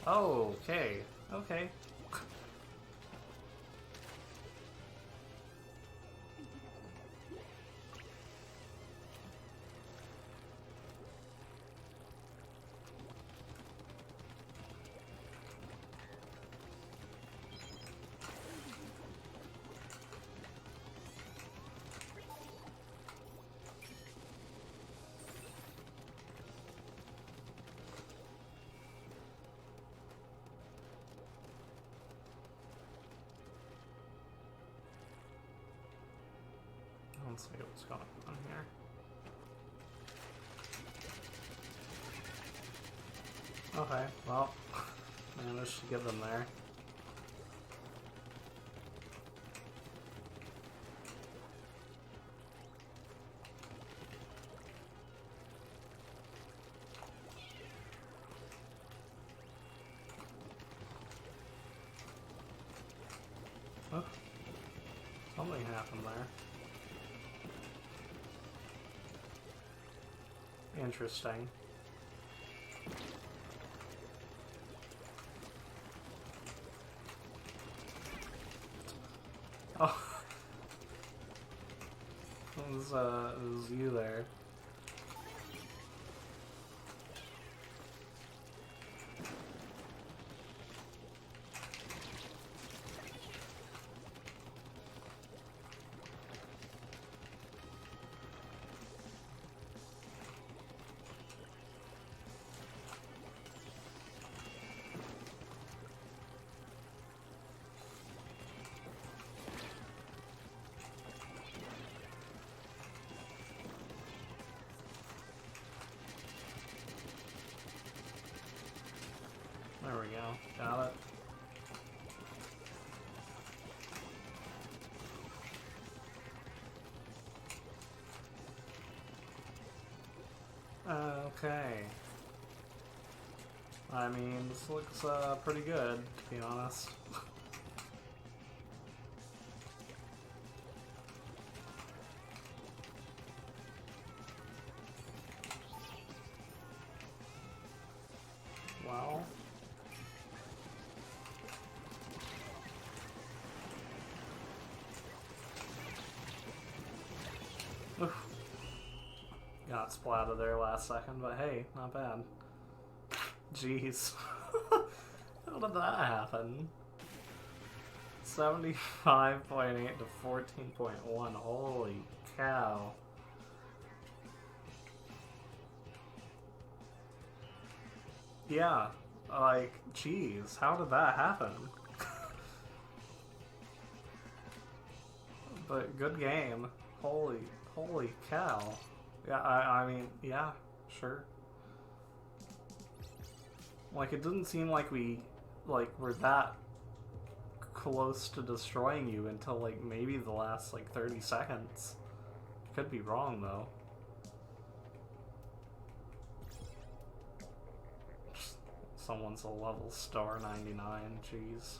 Oh, okay, okay. Let's see what's going on here. Okay, well, managed to get them there. Oh, something happened there. Interesting. Oh. It was you there. There we go. Got it. Okay. I mean, this looks pretty good, to be honest. Well... Oof. Got splatted there last second, but hey, not bad. Jeez. How did that happen? 75.8 to 14.1. Holy cow. Yeah, like, jeez, how did that happen? But good game. Holy cow. Yeah, I mean, yeah, sure. Like, it didn't seem like we, like, were that close to destroying you until, like, maybe the last, like, 30 seconds. Could be wrong, though. Someone's a level star 99, jeez.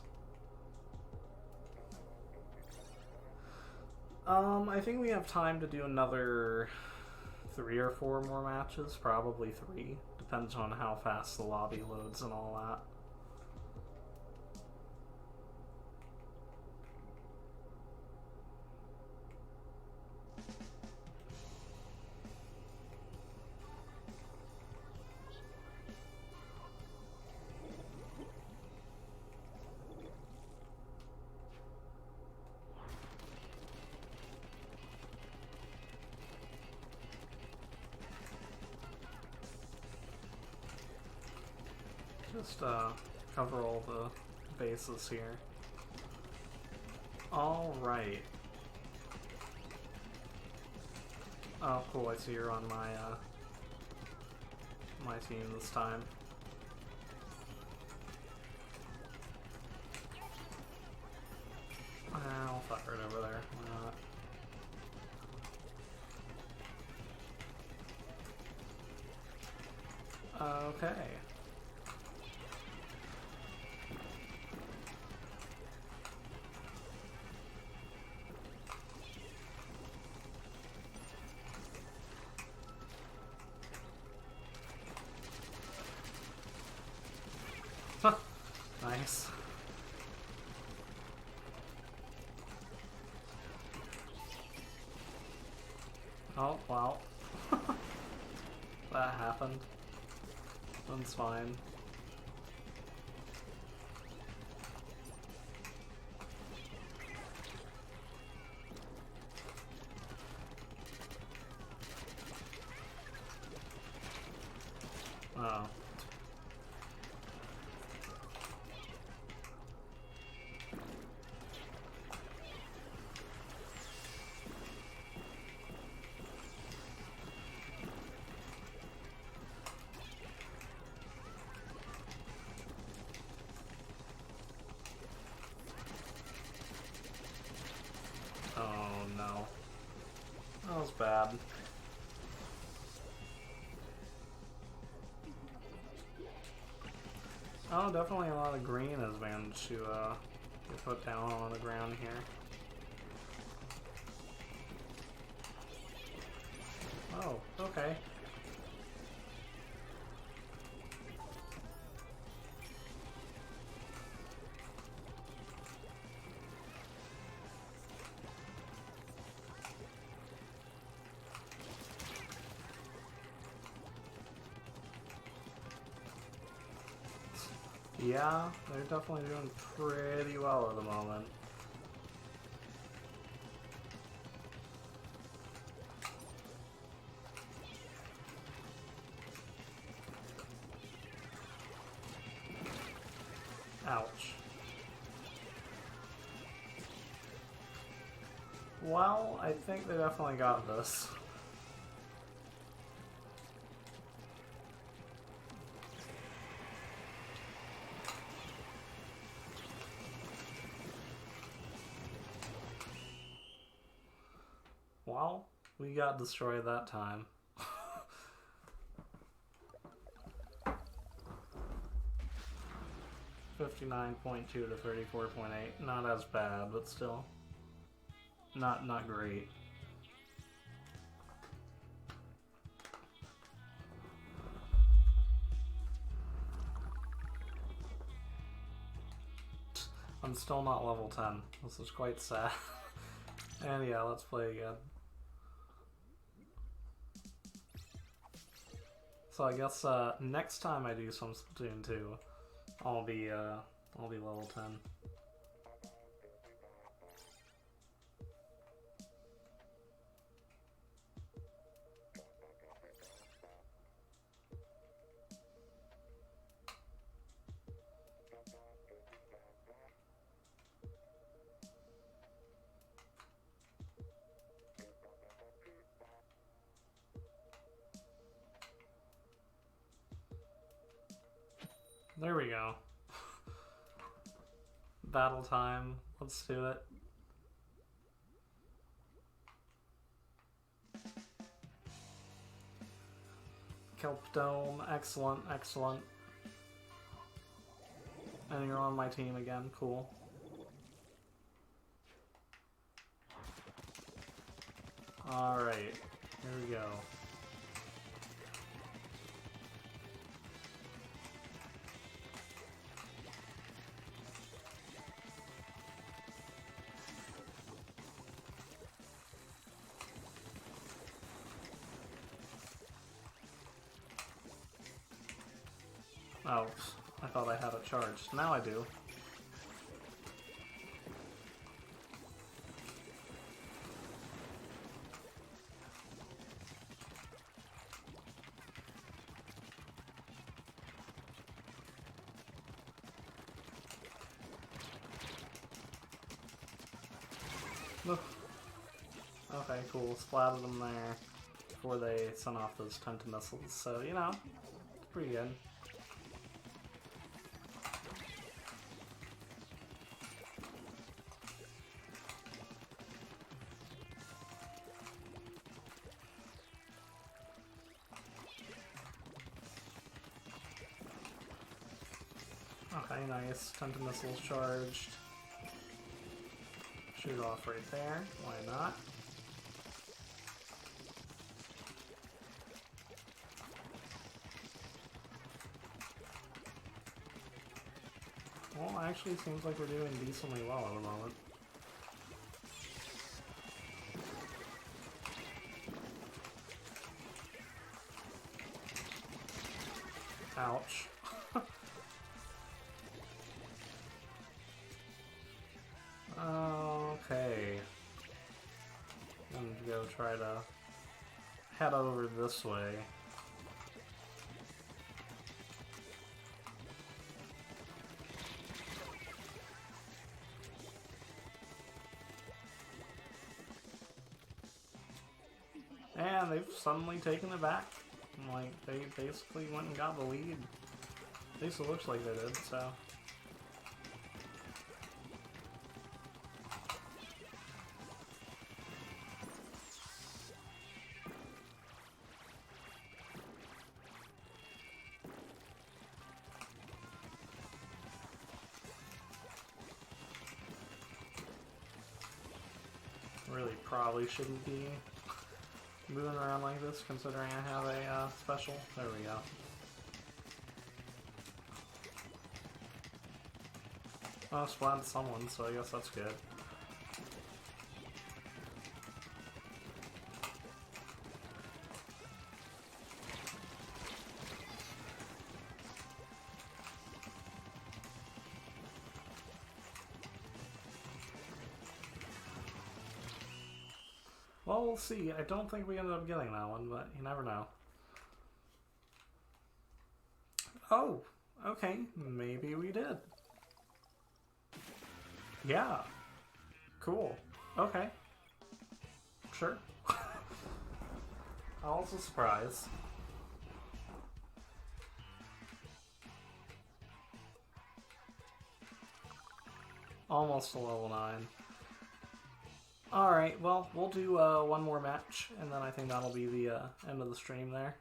I think we have time to do another 3 or 4 more matches, probably 3. Depends on how fast the lobby loads and all that. Just cover all the bases here. Alright. Oh, cool, I see you're on my, my team this time. I'll fuck right over there. Why not? Okay. Nice. Oh, wow. That happened. That's fine. Oh. Oh no. That was bad. Oh, definitely a lot of green has managed to Get put down on the ground here. Oh, okay. Yeah, they're definitely doing pretty well at the moment. Ouch. Well, I think they definitely got this. Well, we got destroyed that time. 59.2 to 34.8. Not as bad, but still not great. I'm still not level 10. This is quite sad. And yeah, let's play again. So I guess next time I do some Splatoon 2, I'll be level 10. There we go. Battle time. Let's do it. Kelp Dome. Excellent, excellent. And you're on my team again. Cool. Alright. Here we go. Oh, I thought I had it charged. Now I do. Look. Okay, cool. Splatted them there before they sent off those missiles. So, you know, it's pretty good. Okay, nice. Missiles charged. Shoot off right there. Why not? Well, actually it seems like we're doing decently well at the moment. Ouch. Okay. I'm gonna go try to head over this way. And they've suddenly taken it back. Like, they basically went and got the lead. At least it looks like they did, so. Really probably shouldn't be moving around like this, considering I have a special. There we go. Oh, splatted someone, so I guess that's good. Well, we'll see. I don't think we ended up getting that one, but you never know. Oh, okay. Maybe we did. Yeah. Cool. Okay. Sure. Also surprised. Almost to level 9. Alright, well, we'll do one more match, and then I think that'll be the end of the stream there.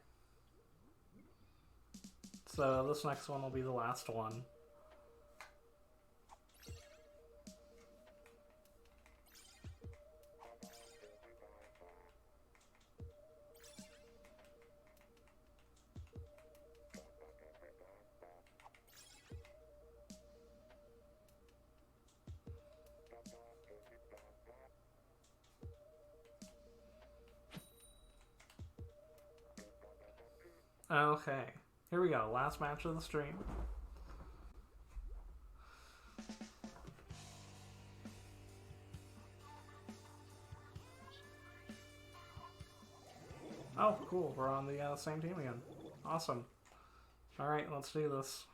So this next one will be the last one. Okay, here we go, last match of the stream. Oh, cool, we're on the same team again. Awesome. Alright, let's do this.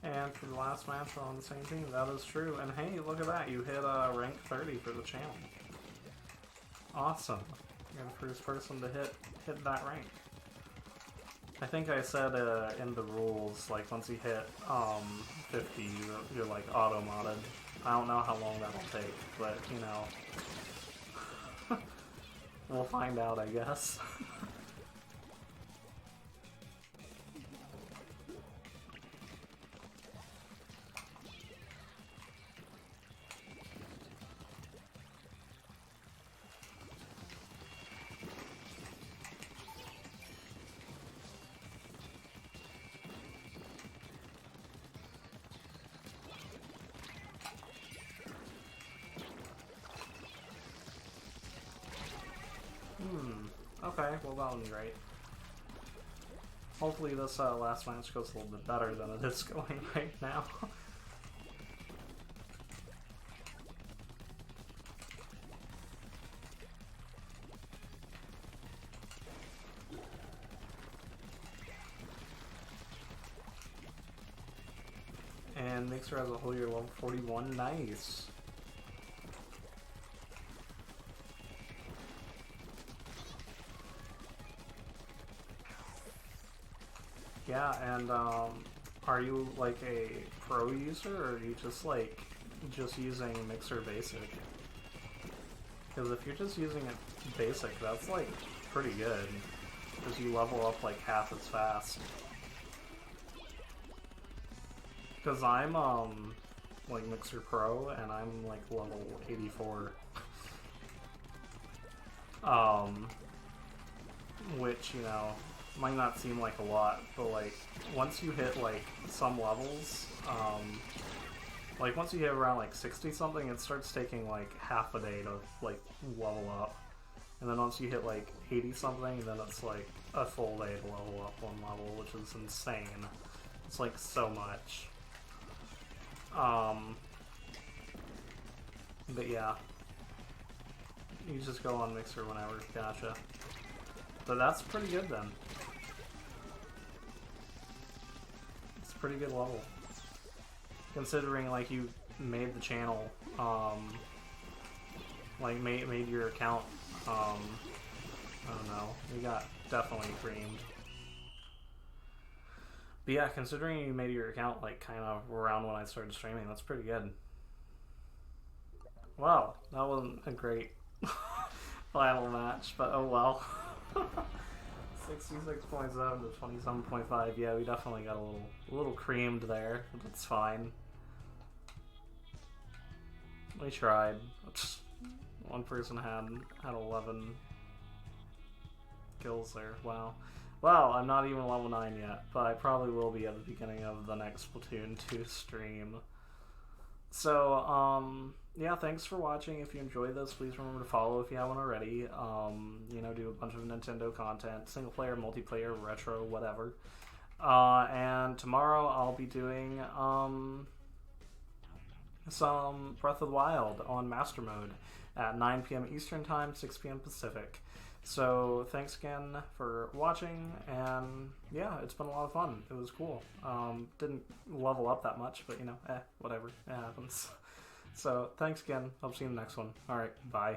And for the last match, we're on the same team. That is true. And hey, look at that. You hit rank 30 for the channel. Awesome. You're the first person to hit that rank. I think I said in the rules, like, once you hit 50, you're like auto-modded. I don't know how long that'll take, but, you know, we'll find out, I guess. Okay, well that one's great. Hopefully this last match goes a little bit better than it is going right now. And Mixer has a whole year level 41, nice. Yeah, and are you like a pro user, or are you just like using Mixer Basic? Because if you're just using it basic, that's like pretty good, because you level up like half as fast. Because I'm like Mixer Pro, and I'm like level 84. Which, you know, might not seem like a lot, but like once you hit like some levels, like once you hit around like 60 something, it starts taking like half a day to like level up, and then once you hit like 80 something, then it's like a full day to level up one level, which is insane. It's like so much. But yeah, you just go on Mixer whenever. Gotcha. But that's pretty good then. It's a pretty good level, considering like you made the channel, like made your account. I don't know. You got definitely creamed. But yeah, considering you made your account like kind of around when I started streaming, that's pretty good. Well, that wasn't a great final match, but oh well. 66.7 to 27.5. Yeah, we definitely got a little creamed there, but it's fine. We tried. One person had 11 kills there. Wow. Well, I'm not even level 9 yet, but I probably will be at the beginning of the next Splatoon 2 stream. So, yeah, thanks for watching. If you enjoyed this, please remember to follow if you haven't already. You know, do a bunch of Nintendo content, single player, multiplayer, retro, whatever. And tomorrow I'll be doing some Breath of the Wild on Master Mode at 9 p.m. Eastern Time, 6 p.m. Pacific. So thanks again for watching, and yeah, it's been a lot of fun. It was cool. Didn't level up that much, but you know, whatever. It happens. So thanks again. Hope to see you in the next one. Alright, bye.